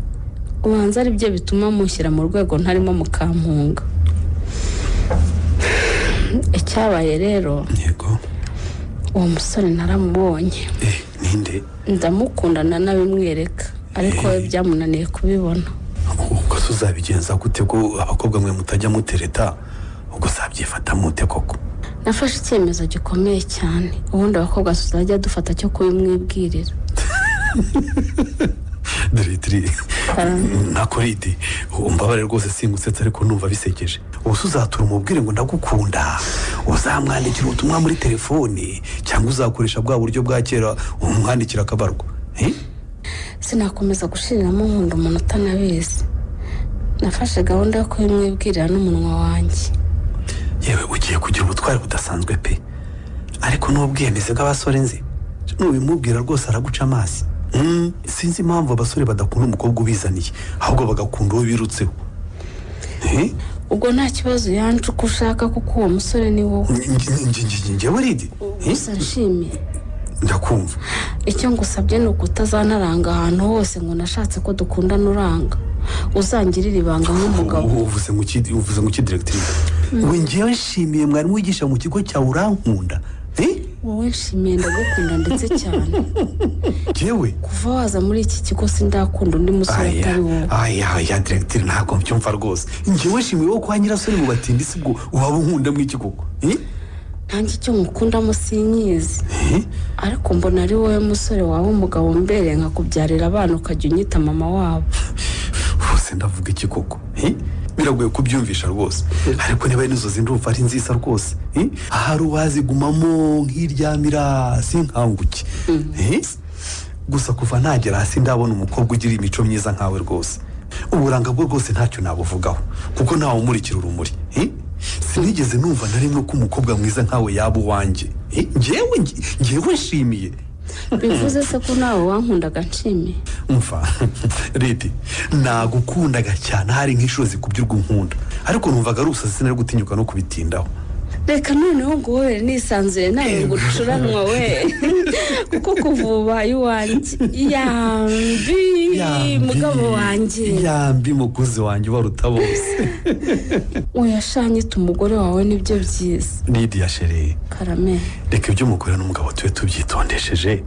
Ubanza ari byo bituma mushyira mu rwego ntarimo mukampunga. Icyabaye rero, yego, uwo musore naramubonye. Ninde? Ndamukundana nabimwereka, ariko we byamunaniye kubibona. Ubwo uzabigenza gute ko abakobwa mwe mutajya mutereta? Ubwo sabyifata mute koko? Nafashe icyemezo gikomeye cyane. Ubundi abakobwa tuzajya dufata cyo kubimwibwirira. Directrice, nakoridi umbabare rwose singusetse ariko numva bisekeje. Ubuse uzatura umubwire ngo ndagukunda, uzamwandikira ubutumwa muri telefone cyangwa uzakoresha bwa buryo bwa kera umwandikira akabarwa? Sinakomeza gushiriramo nkunda umuntu utanabizi. Nafashe gahunda yo kubimwibwirira n'umunwa wanjye. Yewe ugiye kugira ubutwari budasanzwe pe. Ariko n'ubwiyemeze bw'abasore nzi nubimubwira rwose araguca amazi. Sinzi impamvu abasore badakunda umukobwa ubizaniye, ahubwo bagakunda uwo birutseho. Ubwo nta kibazo yancu uko ushaka, kuko uwo musore ni wowe. Njyewe Ridi? Gusa nshimiye. Ndakumva. Icyo ngusabye ni ukutazanaranga ahantu hose ngo nashatse ko dukundana uranga. Uzangirira ibanga nk'umugabo. Uvuze mu ki Directrice? We njyewe nshimiye mwarimu wigisha mu kigo cya urankunda. Wowe nshimiye ndagukunda ndetse cyane. Jewe kuva waza muri iki kigo sindakunda undi musore atari wowe. Aya Directrice ntabwo mbyumva rwose. Njyewe nshimiye wo kwa nyirasore mu batindisi bwo ubaba nkunda mu iki koko. Nanjye icyo mukundamo sinyizi. Ariko mbona ari wowe musore wawe umugabo mbere nkakubyarira abana ukajya unyita mama wabo. Bose ndavuga iki koko? Biragoye kubyumvisha rwose. Ariko niba n'inzozi ndumva ari nziza rwose. Ahari wazigumamo nk'iryamira sinkanguke. Gusa kuva nagera hasi ndabona umukobwa ugira imico myiza nkawe rwose. Uburanga bwo rwose ntacyo nabuvugaho kuko ntawe umurikira urumuri. Sinigeze numva na rimwe ko umukobwa mwiza nkawe yaba uwanjye. Njyewe nshimiye. Bivuze se ko nawe wankundaga nshimiye? Umva Ridi, nagukundaga cyane hari nk'inshuro zikubyirwa unkunda, ariko numvaga ari usazi sinari gutinyuka no kubitindaho. Reka noneho ngo wowe nisanzuye nawe ngo ucuranwa we kuko kuvuba iwanjye. Yambi mugabo wanjye. Yambi mukuzi wanjye baruta bose. Uyashanyita umugore wawe nibyo byiza. Ridi ya chérie. Karame. Reka ibyo umugore n'umugabo tube tubyitondesheje.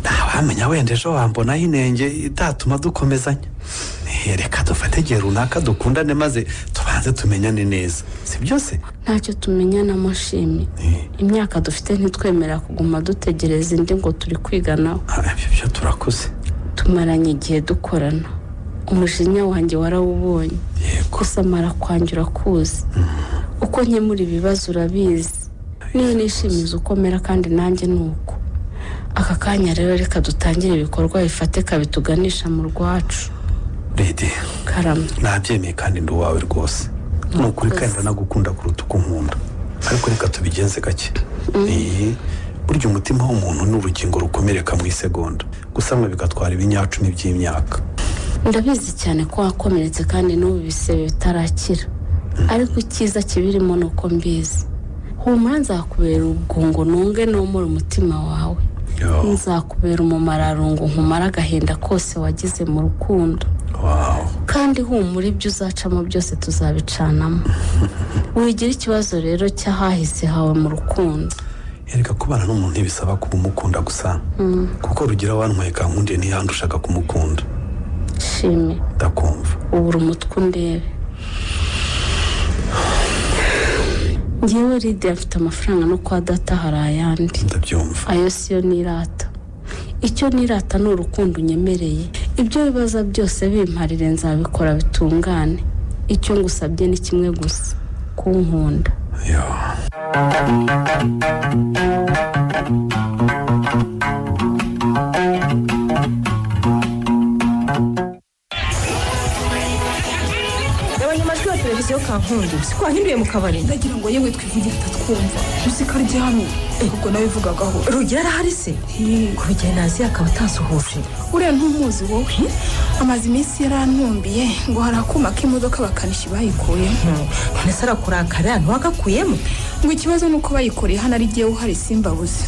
Ntawamenya wenda ejo wambonaho inenge itatuma dukomezanya. Reka dufate igihe runaka dukundane maze tubanze tumenyane neza, si byose? Ntacyo tumenyana mushimi. Imyaka dufite ntitwemera kuguma dutegereza indi ngo turi kwiganaho. Ibyo turakoze. Tumaranye igihe dukorana. Umushinya wanjye warawubonye. Gusa mara kwanjura kuzi. Uko nkemura ibibazo urabizi. Niyo nishimiza ukomera kandi nanjye nuko. Aka kanya rero reka dutangire ibikorwa bifatika bituganisha mu rwacu. Ridi. Karame. Nabyemeye kandi ndi uwawe rwose. Nukuri kandi nagukunda kuruta uko nkunda. Ariko reka tubigenze gake. Burya umutima w'umuntu ni urugingo rukomereka mu isegonda. Gusamwa bigatwara ibinyacumi by'imyaka. Ndabizi cyane ko wakomeretse kandi n'ubu bisebe bitarakira. Ariko icyiza kibirimo nuko mbizi. Humura nzakubera ubwungo nunge nomora umutima wawe. Nzakubera umumararungu nkumara agahinda kose wagize mu rukundo. Kandi humura ibyo uzacamo byose tuzabicanamo. Wigira ikibazo rero cyahahise hawe mu rukundo. Erega kubana n'umuntu ntibisaba kuba umukunda gusa. Kuko rugira wantwaye kankundiye ntiyandushaga kumukunda. Shime. Ndakumva. Ubura umutwe undebe. Njyewe Ridi afite amafaranga no kwa data hari ayandi. Ndabyumva. Ayo siyo nirata. Icyo nirata ni urukundo unyemereye. Ibyo bibaza byose bimparire nzabikora bitungane. Icyo ngusabye ni kimwe gusa, kunkunda. abanyamajwi ya televiziyo kankundi siko wahinduye mu kabari. ndagira ngo yewe twivuge tutatwumva muzika ryamye ubwo nawe ivugagaho rugira arahari se ku bijyanye nazi akaba atasuhuje. uriya ntumuzi wowe amaze iminsi yarantumbiye ngo hari akuma k'imodoka bakanishi bayikuyemo. none se arakurakara ntiwagakuyemo? ngo ikibazo ni uko bayikoreye hano ari jyewe uhari simbabuze.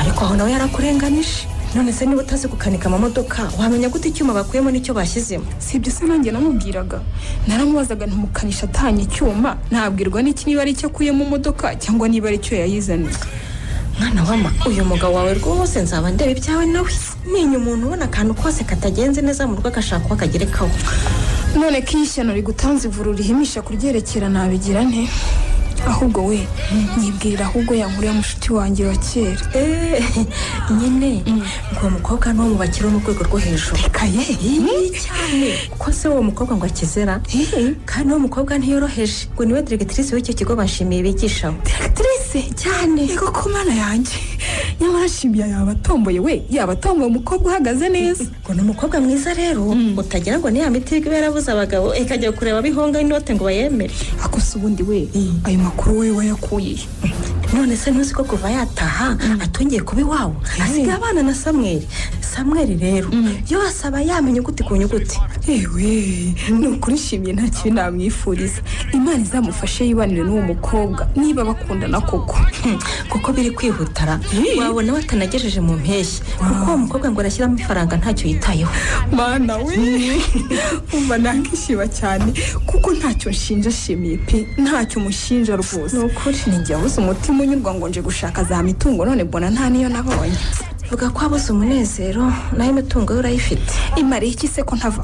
ariko aho nawe yarakurenganije. none se niba utazi gukanika amamodoka wamenya gute icyuma bakuyemo n'icyo bashyizemo? si ibyo se nanjye namubwiraga naramubazaga ntumukanisha atanye icyuma ntabwirwa n'iki niba ari icyo akuye mu modoka cyangwa niba ari cyo yayizaniye. mwana wama uyu mugabo wawe rwose nzaba ndeba ibyawe nawe ninya umuntu ubona akantu kose katagenze neza mu rugo agashaka uko akagerekaho. none ko iyi shyano rigutanze ivuru rihimisha kuryerekera nabigira nte? ahubwo we nyibwirira ahubwo yankuriye mushuti wanjye wa kera. nyine ngo uwo mukobwa ni uwo mu bakire mu rwego rwo hejuru. kaye cyane ko se uwo mukobwa ngo akizera kandi uwo mukobwa ntiyoroheje ngo niwe diregitirise w'icyo kigo bashimiye bigishaho. diregitirise cyane yego ko mana yanjye nyamara shimiya yaba atomboye we yaba atomboye umukobwa uhagaze neza. ngo ni umukobwa mwiza rero utagira ngo niya miti iba yarabuze abagabo ikajya kureba abihonga inote ngo bayemere. akose ubundi we ayo makuru we wayakuye. none se ntuzi ko kuva yataha atongeye kuba iwawe asigaye abana na samweli rero yo asaba yamenye uguti ku nyuguti. ewe ni ukuri nshimiye nta kibi namwifuriza imana izamufashe yibanire n'uwo mukobwa niba bakundana koko. kuko biri kwihutara wabona batanagejeje mu mpeshyi kuko uwo mukobwa ngo arashyiramo ifaranga ntacyo yitayeho. mana we umva nakishiba cyane kuko ntacyo nshinja shimiye pe ntacyo mushinja rwose. ni ukuri ninjye abuze umutima unyurwa ngo nje gushaka za mitungo none mbona nta niyo nabonye. vuga ko wabuze umunezero nayo imitungo ye urayifite. imariye iki se ko ntava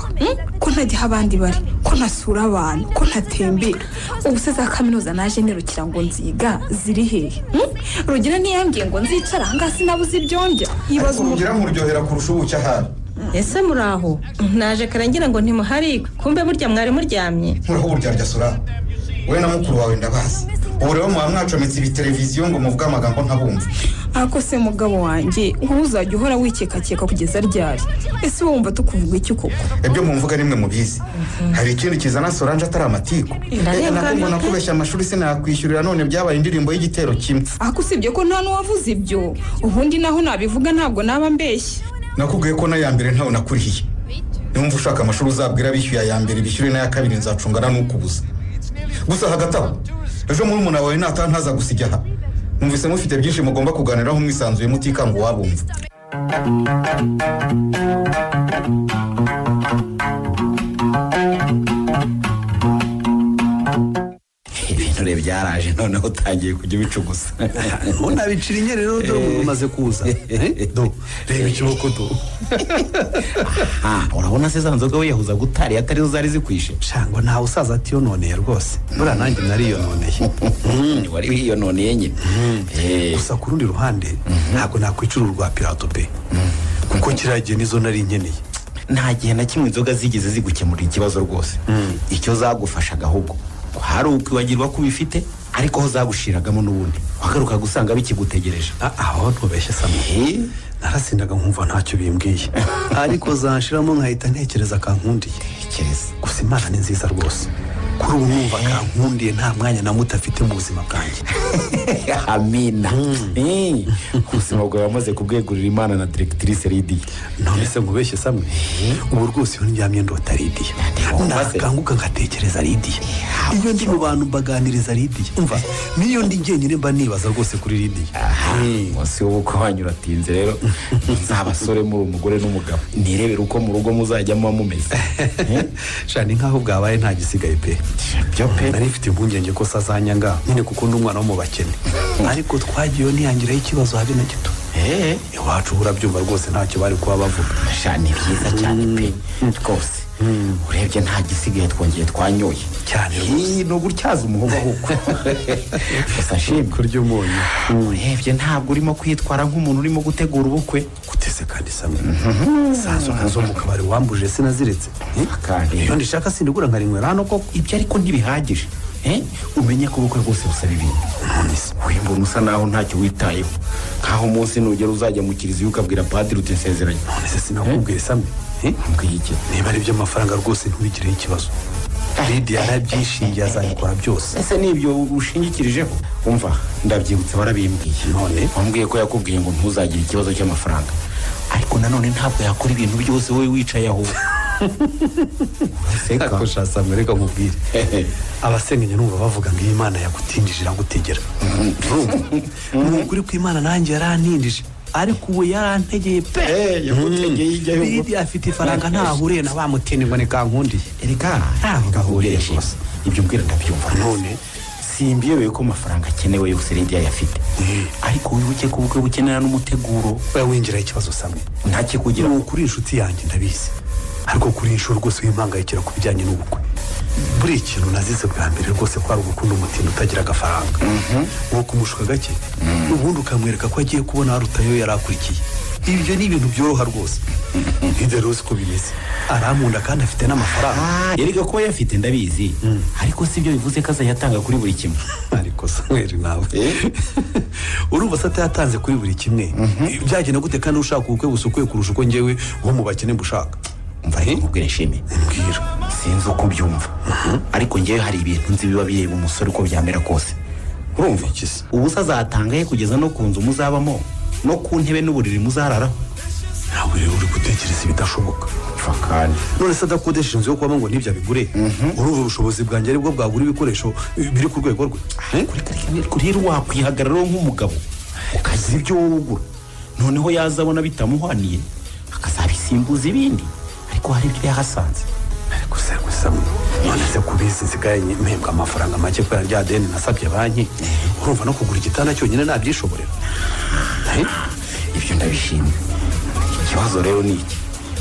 ko ntajya abandi bari ko ntasura abantu ko ntatembera ubu se za kaminuza naje nirukira ngo nziga ziri hehe? rugira ntiyambwiye ngo nzicara ahangaha sinabuze ibyo ndya. ariko rugira muryohera kurusha ubucya ahari. ese muraho naje karangira ngo ntimuhari kumbe burya mwari muryamye. muraho burya rya sura we na mukuru wawe ndabazi ubu rero muba mwacometse ibiteleviziyo ngo muvuge amagambo ntabumva. ako se mugabo wanjye wowe uzajya uhora wikekakeka kugeza ryari? ese wowe wumva tukuvuga iki koko? ibyo mumvuga nimwe mubizi. hari ikindi kizana Solange atari amatiku. nakubona kubeshya amashuri sinakwishyurira none byabaye indirimbo y'igitero kimwe. ako usibye ko nta n'uwavuze ibyo ubundi naho nabivuga ntabwo naba mbeshye. nakubwiye ko n'aya mbere ntawe nakurihiye. niwumva ushaka amashuri uzabwira bishyuye aya mbere bishyure n'aya kabiri nzacungana n'ukubuza. gusa hagati aho ejo muri umuntu wawe nataha ntaza gusiga aha. numvise mufite byinshi mugomba kuganiraho mwisanzuye mutikanga uwabumva. ibintu rero byaraje noneho utangiye kujya ubicugusa. ntunabicira inyeri rero dore umuntu umaze kuza. reba ikiboko do. urabona se za nzoga wiyahuza gutari atarizo zari zikwishe. cyangwa ntawe usaza atiyononeye rwose buriya nanjye nariyononeye. wari wiyononeye nyine. gusa ku rundi ruhande ntabwo nakwicira urwa pirato pe kuko kiriya gihe nizo nari nkeneye. nta gihe na kimwe inzoga zigeze zigukemurira ikibazo rwose. icyo zagufashaga ahubwo hari ukwibagirwa ko ubifite ariko aho zagushiragamo n'ubundi wagaruka gusanga bikigutegereje. aho ntubeshye samwe narasindaga nkumva ntacyo bimbwiye ariko zanshiramo nkahita ntekereza kankundiye. gusa imana ni nziza rwose kuri ubu numva kankundiye nta mwanya na muto afite mu buzima bwanjye. amina. ubuzima bwawe wamaze kubwegurira imana na diregitirise Lidiya. none se nkubeshye samwe ubu rwose iyo ndyamye ndota Lidiya nakanguka ngatekereza Lidiya. iyo ndi mu bantu mbaganiriza Lidiya umva niyo ndi njyenyine mba nibaza rwose kuri Lidiya. munsi w'ubukwe wanyu uratinze rero nzabasore muri umugore n'umugabo nirebera uko mu rugo muzajya muba mumeze. shani nkaho bwabaye nta gisigaye pe. byo pe nari mfite impungenge ko sazanyanga nyine kuko ndi umwana wo mu bakene ariko twagiyeyo ntiyangiraho ikibazo habe na gito. iwacu urabyumva rwose ntacyo bari kuba bavuga. shani byiza cyane pe rwose urebye nta gisigaye twongeye twanyoye cyane ni ugutyaza umuhogo ahubwo. gusa shimwe kurya umunyu urebye ntabwo urimo kwitwara nk'umuntu urimo gutegura ubukwe. gutese kandi samwe sazo nazo mu kabari wambuje sinaziretse. iyo ndishaka sindigura nkarinywera hano koko. ibyo ariko ntibihagije umenye ko ubukwe bwose busaba ibintu wimbona usa naho ntacyo witayeho nkaho umunsi nugera uzajya mu kiliziya ukabwira padiri uti nsezeranye. none se sinakubwiye Sami mbwiye iki? niba ari iby'amafaranga rwose ntubigireho ikibazo. Lydia yarabyishingiye azabikora byose. ese nibyo ushingikirijeho? umva ndabyibutse warabimbwiye. none wambwiye ko yakubwiye ngo ntuzagire ikibazo cy'amafaranga, ariko nanone ntabwo yakora ibintu byose wowe wicaye aho. ariko shasame reka nkubwire abasengenya numva bavuga ngo iyi Imana yagutindije iragutegera. ni ukuri ko Imana nanjye yarantindije ariko ubu yarantegeye pe. yagutegeye ijyayo. Lydia afite ifaranga ntahuriye na bamutini ngo ni kankundiye. erika gahuriye rwose ibyo mbwira ndabyumva. none simbiyobewe ko amafaranga akenewe yose Lydia yafite, ariko wibuke ko ubukwe bukenera n'umuteguro. winjiraho ikibazo Samwe ntakikugira. ni ukuri inshuti yanjye ndabizi, ariko kuri inshuro rwose wimpangayikira ku bijyanye n'ubukwe. buri ikintu nazize bwa mbere rwose ko ari ugukunda umutindi utagira agafaranga, nko kumushuka gake ubundi ukamwereka ko agiye kubona harutayo yari akurikiye. ibyo ni ibintu byoroha rwose. Lydia rwose ko bimeze arankunda kandi afite n'amafaranga. erega ko yafite ndabizi, ariko si byo bivuze ko azayatanga kuri buri kimwe. ariko Samuel nawe urumva se atayatanze kuri buri kimwe byagenda gute kandi ushaka ubukwe busukuye kurusha uko njyewe wo mu bakene mbushaka? umva rero nkubwire Shimi, mbwira. sinzi uko ubyumva ariko njyewe hari ibintu nzi biba bireba umusore uko byamera kose. urumva ubu se azatanga ye kugeza no ku nzu muzabamo no ku ntebe n'uburiri muzararaho? ntabwo rero uri gutekereza ibidashoboka. fakani none se adakodesha inzu yo kubamo ngo nibyo abigure? urumva ubushobozi bwanjye aribwo bwagura ibikoresho biri ku rwego rwe? rero wakwihagararaho nk'umugabo ukagira ibyo wowe ugura, noneho yazabona bitamuhaniye akazabisimbuza ibindi, ariko hari ibyo yahasanze. ariko se gusa none se kubizi nsigaye mpembwa amafaranga make kubera rya deni nasabye banki, urumva no kugura igitanda cyonyine nabyishoborera? ibyo ndabishimye. ikibazo rero ni iki?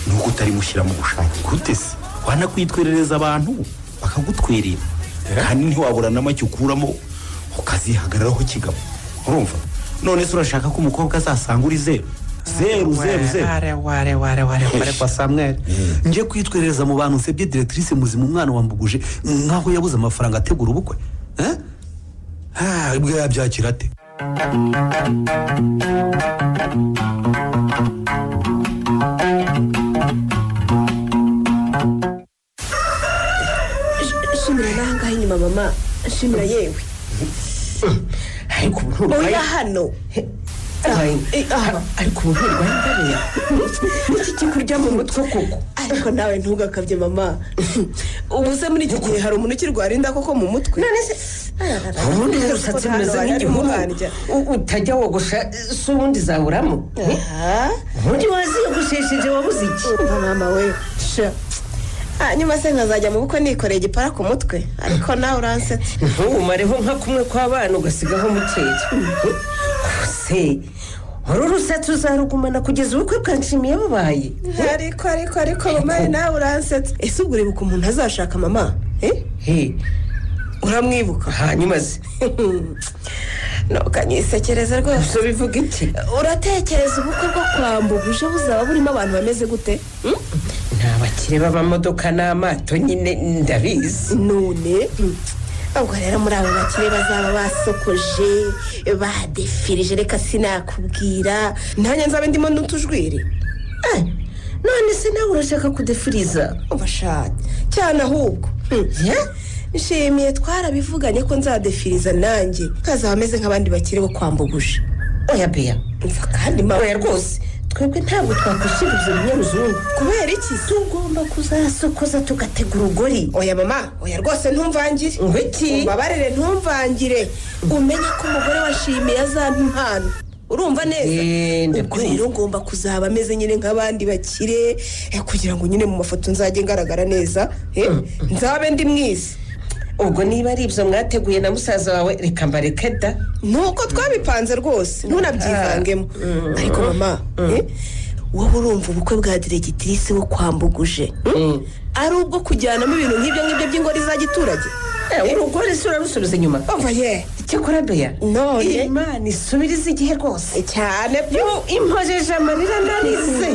ni uko utari mushyira mu bushake. gute se? wanakwitwerereza abantu bakagutwerera kandi ntiwabura na make ukuramo ukazihagararaho kigabo. urumva none se urashaka ko umukobwa azasanga uri zeru? ware kwa Samuel njye kwitwereza mu bantu nsebye directrice muzima umwana wambuguje nkaho yabuze amafaranga ategura ubukwe. ubwo yabyakira ate? shimira nangahe inyuma mama, shimira yewe. ariko ubu oya hano ariko ubu nturwaye iki kikurya mu mutwe koko. ariko nawe ntugakabye mama, ubu se muri iki gihe hari umuntu ukirwara inda koko mu mutwe? none se ubundi urusatsi rumeze nk'igihuru utajya wogosha se ubundi zaburamo? ubundi waziyogoshesheje wabuze iki? mama we hanyuma se nkazajya mu bukwe nikoreye igipara ku mutwe? ariko nawe uransetse. ntumareho nka kumwe kw'abana ugasigaho mukeya. se uru rusatsi uzarugumana kugeza ubukwe bwa Nshimiye bubaye? ariko mama nawe uransetse. ese ubwo uribuka umuntu azashaka mama? uramwibuka? hanyuma se ntukanyisekereze rwose. bivuga iki? uratekereza ubukwe bwo kwambuguje buzaba burimo abantu bameze gute? nta bakire b'amamodoka n'amato nyine ndabizi. none ubwo rero muri abo bakire bazaba basokoje badefirije, reka sinakubwira nanjye nzabe ndimo n'utujwiri. none se nawe urashaka kudefiriza? ubashaka cyane ahubwo. Nshimiye twarabivuganye ko nzadefiriza nanjye nkazaba ameze nk'abandi bakire bo kwambuguje. oya beya mva kandi mama oya rwose twebwe ntabwo twakwishyiriza ibinyamuzungu. kubera iki? tugomba kuzasokoza tugatega urugori. oya mama oya rwose ntumvangire. ngo iki? umbabarire ntumvangire. umenye ko umugore washimiye azampa impano, urumva neza? ubwo rero ngomba kuzaba ameze nyine nk'abandi bakire kugira ngo nyine mu mafoto nzajye ngaragara neza, nzabe ndi mwiza. ubwo niba ari ibyo mwateguye na musaza wawe reka mbareke da. nuko twabipanze rwose ntunabyivangemo. ariko mama wowe urumva ubukwe bwa diregitirise wo kwambuguje ari ubwo kujyanamo ibintu nk'ibyo by'ingori za giturage? urugori se urarusubiza inyuma? umva ye icyakora beya none imana isubiriza igihe rwose cyane impojeje amarira narize.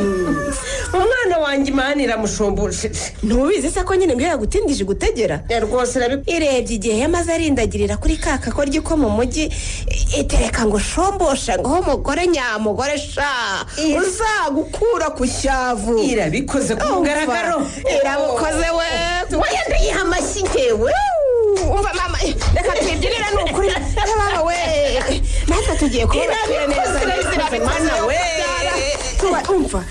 umwana wanjye imana iramushomboshije. ntubizi se ko nyine ngo yagutindije gutegera rwose irebye igihe yamaze arindagirira kuri ka kakoryi ko mu mujyi itereka ngo shombosha ngo umugore nyamugore sha uzagukura ku cyavu. irabikoze ku mugaragaro. irabukoze we wenda yiha amashyi ngewe. umva mama reka tuyibyinira ni ukuri mama we natwe tugiye kubabwira neza mana we umva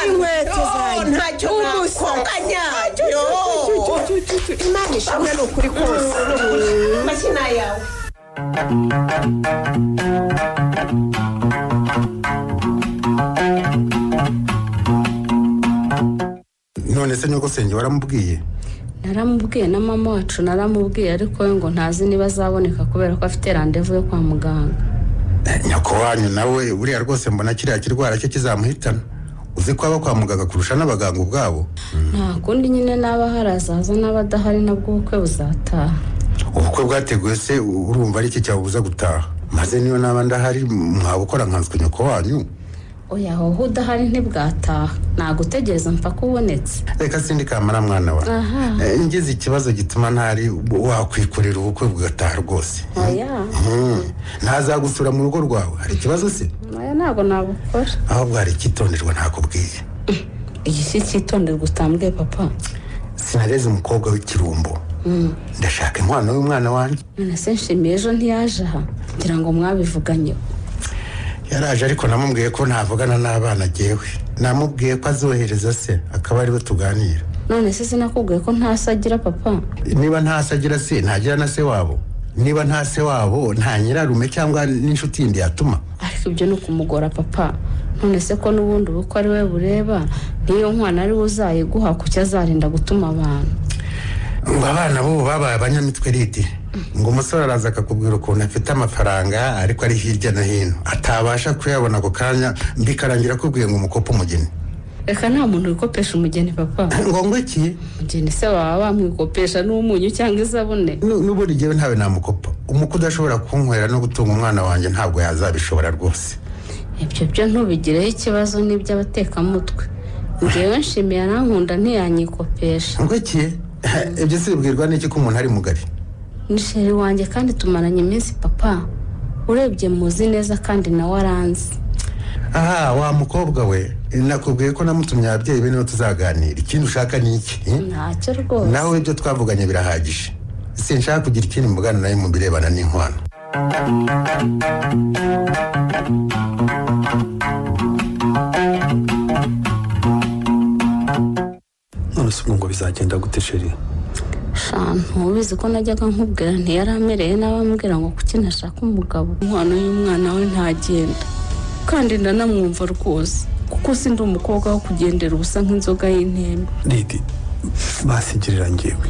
inkweto zanjye ntacyo nakonganya imana ishimwe ni ukuri kose amashyi yawe. none se nyogosenge waramubwiye? naramubwiye na mama wacu naramubwiye ariko we ngo ntazi niba azaboneka kubera ko afite randevu yo kwa muganga. nyoko wanyu nawe buriya rwose mbona kiriya kirwara cye kizamuhitana. uzi ko aba kwa muganga kurusha n'abaganga ubwabo. nta kundi nyine n'aba harazaza n'abadahari nabwo ubukwe buzataha. ubukwe bwateguwe se urumva ari iki cyabuza gutaha? maze niyo naba ndahari mwabukora nkanswe nyoko wanyu. oya hoho udahari ntibwataha nagutegereza mpaka ubonetse. reka sindi kamara mwana wa ngize ikibazo gituma ntari wakwikorera ubukwe bugataha rwose. ntazagusura mu rugo rwawe hari ikibazo se? oya ntabwo nabukora. ahubwo hari icyitonderwa ntakubwiye. igiki cyitonderwa utambwiye papa? sinareze umukobwa w'ikirumbo. ndashaka inkwano y'umwana wanjye. none se nshimiye ejo ntiyaje aha ngira ngo mwabivuganyeho. yaraje ariko namubwiye ko ntavugana n'abana agewe. namubwiye ko azohereza se akaba ariwe tuganira. none se sinakubwiye ko nta se agira papa? niba nta se agira se ntagira na se wabo. niba nta se wabo nta nyirarume cyangwa n'inshuti yindi yatuma. ariko ibyo ni ukumugora papa. none se ko n'ubundi uko ari we bureba niyo nkwano ari we uzayiguha kuki azarinda gutuma abantu. ngo abana bo babaye abanyamitwe riti ngo umusore araza akakubwira ukuntu afite amafaranga ariko ari hirya no hino atabasha kuyabona ako kanya mbikarangira akubwiye ngo umukope umugeni. reka nta muntu wikopesha umugeni papa. ngo iki? umugeni se baba bamwikopesha n'umunyu cyangwa isabune. n'ubundi jyewe ntawe namukopa. umukwe udashobora kunywera no gutunga umwana wanjye ntabwo yazabishobora rwose. ibyo byo ntubigireho ikibazo n'iby'abatekamutwe. ngewe nshimiye arankunda ntiyanyikopesha. ngo iki? ibyo si bibwirwa n'iki ko umuntu ari mugari? ni sheri wanjye kandi tumaranye iminsi papa. urebye muzi neza kandi nawe aranzi. aha wa mukobwa we nakubwiye ko namutumye ababyeyi be niho tuzaganira. ikindi ushaka ni iki? ntacyo rwose. nawe ibyo twavuganye birahagije. sinshaka kugira ikindi mvugana nawe mu birebana n'inkwano. none se ngo bizagenda gute sheri? ntubizi ko najyaga nkubwira ntiyari amereye n'abambwira ngo kuki ntashaka umugabo. inkwano y'umwana we ntagenda kandi ndanamwumva rwose kuko sindi umukobwa wo kugendera ubusa nk'inzoga y'intembe. ridi basigirira ngewe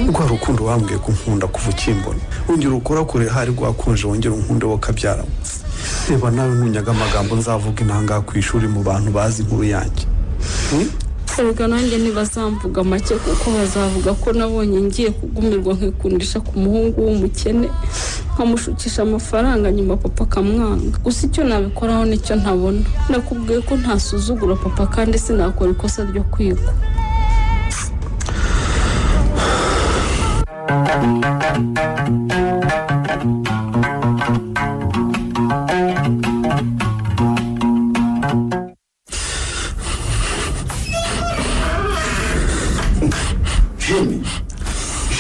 rwa rukundo wambwiye ko nkunda kuva ukimbona wongera ukora kure hari rwakunje wongera unkunde wo kabyara. reba nawe ntunyaga amagambo nzavuga intanga ku ishuri mu bantu bazi inkuru yanjye. erega nanjye ntibazamvuga make kuko bazavuga ko nabonye ngiye kugumirwa nkikundisha ku muhungu w'umukene nkamushukisha amafaranga nyuma papa akamwanga. gusa icyo nabikoraho nicyo ntabona. nakubwiye ko ntasuzugura papa kandi sinakora ikosa ryo kwigwa.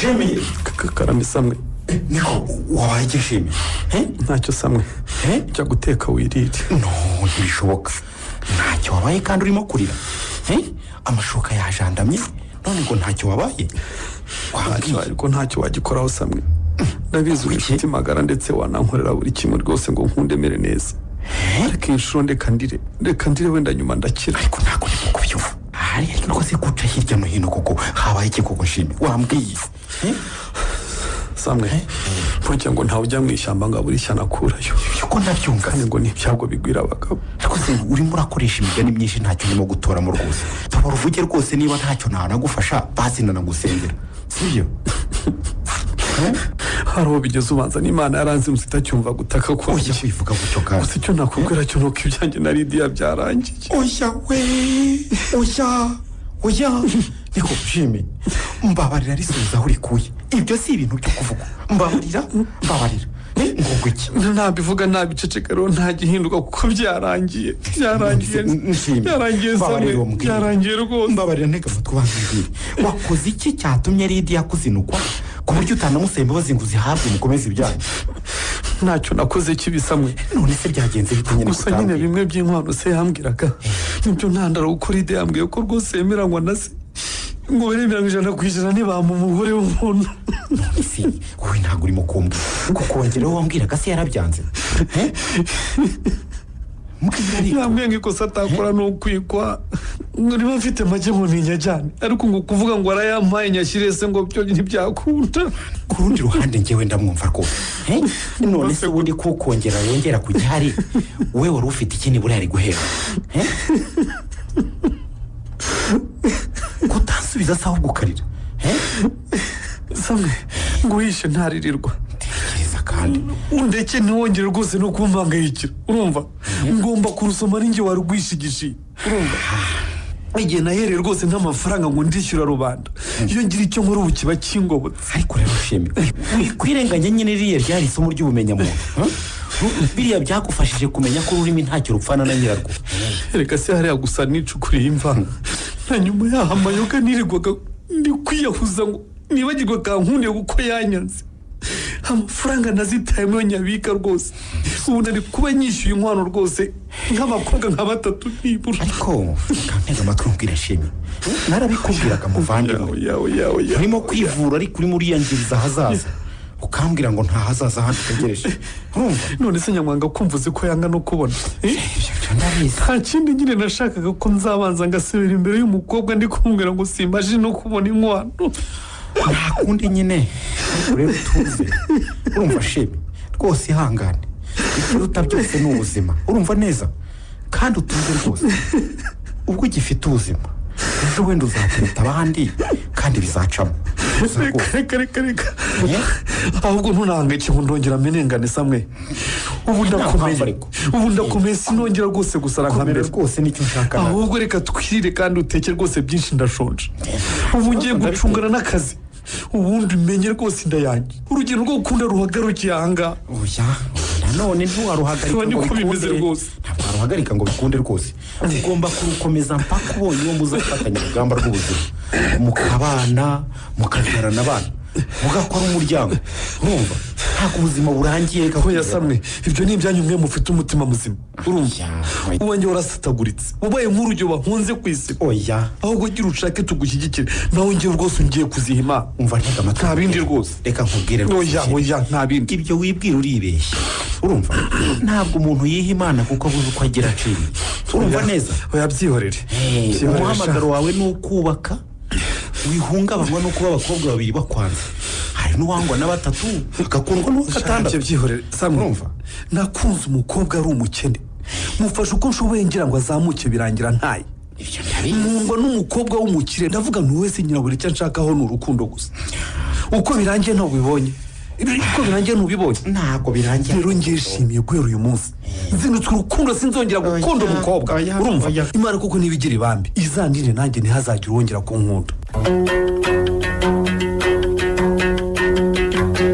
Jimmy karame samwe. niko wabaye iki Jimmy? ntacyo samwe. jya guteka wirire. no ntibishoboka. ntacyo wabaye kandi urimo kurira. amashuka yajandamye none ngo ntacyo wabaye. ntacyo ariko ntacyo wagikoraho samwe. ndabizi uri inshuti magara ndetse wanankorera buri kimwe rwose ngo nkundemere neza. ariko inshuro reka ndire wenda nyuma ndakira. ariko ntabwo ndi kubyumva. ariko rwose guca hirya no hino kuko habaye iki koko Jimmy? wambwiye samwe burya ngo ntawe ujya mu ishyamba ngo abure ishyano akurayo. yuko ndabyumva kandi ngo n'ibyago bigwira abagabo. ariko se urimo urakoresha imigani myinshi ntacyo urimo gutoramo rwose. tubara uvuge rwose niba ntacyo ntanagufasha basi nanagusengera sibyo? hari uwo bigeze ubanza n'Imana yaranze itacyumva gutaka ko oya wivuga gutyo kandi gusa icyo nakubwira cyo nuko ibyanjye na Lydia byarangiye. oya we oya niko Jimmy mbabarira risubiza aho urikuye ibyo si ibintu byo kuvuga mbabarira ngo iki nabivuga nabicecekero nta gihinduka kuko byarangiye rwose. mbabarira ntega amatwi banzibwire wakoze iki cyatumye Lydia kuzinukwa ku buryo utanamusemba bazinguzi hafi mukomeze ibyanyu? ntacyo nakoze kibisamwe. none se byagenze bite nyine gusa nyine bimwe by'inkwano se yambwiraga nibyo ntandara uko Lydia yambwiye ko rwose yemeranywa na se ngo beremeranywa 100% nibamu umugore w'umuntu. si wowe ntabwo urimo kumbwira kuko wongeraho wambwiraga se yarabyanze yambwiye ngo ikosa atakora ni ukwikwa niba mfite make mu ntinyajyane ariko ngo kuvuga ngo arayampaye nyashyire se ngo byo ntibyakunda. ku rundi ruhande njyewe ndamwumva rwose none se ubundi kukongera yongera ku gihari wowe wari ufite iki nibura yari guhera kutansubiza se ahubwo ukarira samwe ngo wishe ntaririrwa kandi undeke ntiwongere rwose no kumpangayikira urumva ngomba kurusoma ninjye warugwishigishiye urumva igihe nahereye rwose nk'amafaranga ngo ndishyura rubanda iyo ngira icyo nkora ubu kiba kingobotse. ariko rero shemi wikwirenganya nyine ririya ryari isomo ry'ubumenyamuntu biriya byagufashije kumenya ko ururimi ntacyo rupfana na nyirarwo. reka se hariya gusa nicukuriye imva na nyuma yaho amayoga nirirwaga ndi kwiyahuza ngo nibagirwa kankundiye kuko yanyanze amafaranga nazitayemo nyabika rwose ubu nari kuba nyishyuye inkwano rwose nk'abakobwa nka 3 nibura. ariko kantega amatwi mbwira Shemi narabikubwiraga muvandimwe urimo kwivura ariko urimo uriyangiriza ahazaza ukambwira ngo nta hazaza handi utegereje urumva. none se nyamwanga kumvuze ko yanga no kubona nta kindi nyine nashakaga ko nzabanza ngasubira imbere y'umukobwa ndi kumubwira ngo simbaje no kubona inkwano. nta kundi nyine rero tuze urumva Shemi rwose ihangane ikiruta byose ni ubuzima urumva neza kandi utuze rwose ubwo ugifite ubuzima ejo wenda uzatereta abandi kandi bizacamo. reka ahubwo ntunahangayike ngo ndongera amenengane samwe ubu ndakomeye sinongera rwose gusara nka mbere rwose nicyo nshaka ahubwo reka twirire kandi uteke rwose byinshi ndashonje ubu ngiye gucungana n'akazi ubundi umenye rwose inda yanjye urugero rwo gukunda ruhagarukiye ahangaha. oya nanone ntiwaruhagarika ngo bikunde rwose ntabwo waruhagarika ngo bikunde rwose ugomba kurukomeza mpaka ubonye uwo muzafatanya urugamba rw'ubuzima mukabana mukabyarana abana mugakora umuryango urumva ntabwo ubuzima burangiye ko yasamwe ibyo ni ibyanyu mwe mufite umutima muzima urumva uwanjye warasataguritse ubaye nk'urugero bahunze ku isi. oya ahubwo gira ushake tugushyigikire nawe ngiye rwose ngiye kuzihima umva ntega amatwi nta bindi rwose reka nkubwire rwose oya nta bindi ibyo wibwira uribeshya urumva ntabwo umuntu yiha Imana kuko abuze uko agira aciri urumva neza. oya byihorere umuhamagaro wawe ni ukubaka wihungabanywa no kuba abakobwa babiri bakwanze hari n'uwangwa na 3 agakundwa n'uwa 6. byihorere samurumva nakunze umukobwa ari umukene mufashe uko nshoboye ngira ngo azamuke birangira ntaye nkundwa n'umukobwa w'umukire ndavuga wese nyiraburi icyo nshakaho ni urukundo gusa uko birangiye ntubibonye uko birangiye ntubibonye ntabwo birangiye rero ngishimiye guhera uyu munsi nzinutse urukundo sinzongera gukunda umukobwa urumva Imana kuko nibigira ibambi izandire nanjye ntihazagire uwongera kunkunda.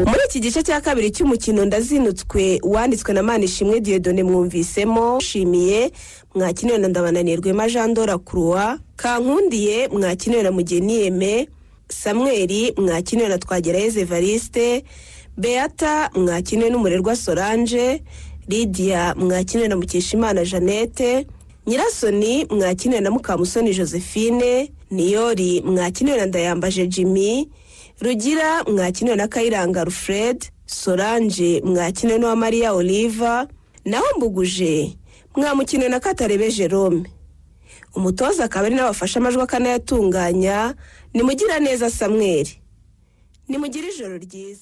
muri iki gice cya kabiri cy'umukino ndazinutswe wanditswe na Manishimwe Dieudonné mwumvisemo Shimiye mwakiniwe na Ndabananirwema Jean Dora Croix Kankundiye mwakiniwe na Mugeni Aime Samuel mwakiniwe na Twagirayezu Evariste Beata mwakiniwe n'Umurerwa Solange Lydia mwakiniwe na Mukeshimana Jeannette Nyirasoni mwakiniwe na Mukamusoni Josephine Niyori mwakiniwe na Ndayambaje Jimmy Rugira mwakiniwe na Kayiranga Alfred Solange mwakiniwe na Maria Oliva naho Mbuguje mwamukiniwe na Katarebe Jerome. umutoza akaba ari n'abafasha amajwi akanayatunganya ni Mugiraneza Samuel. Ni mugire ijoro ryiza.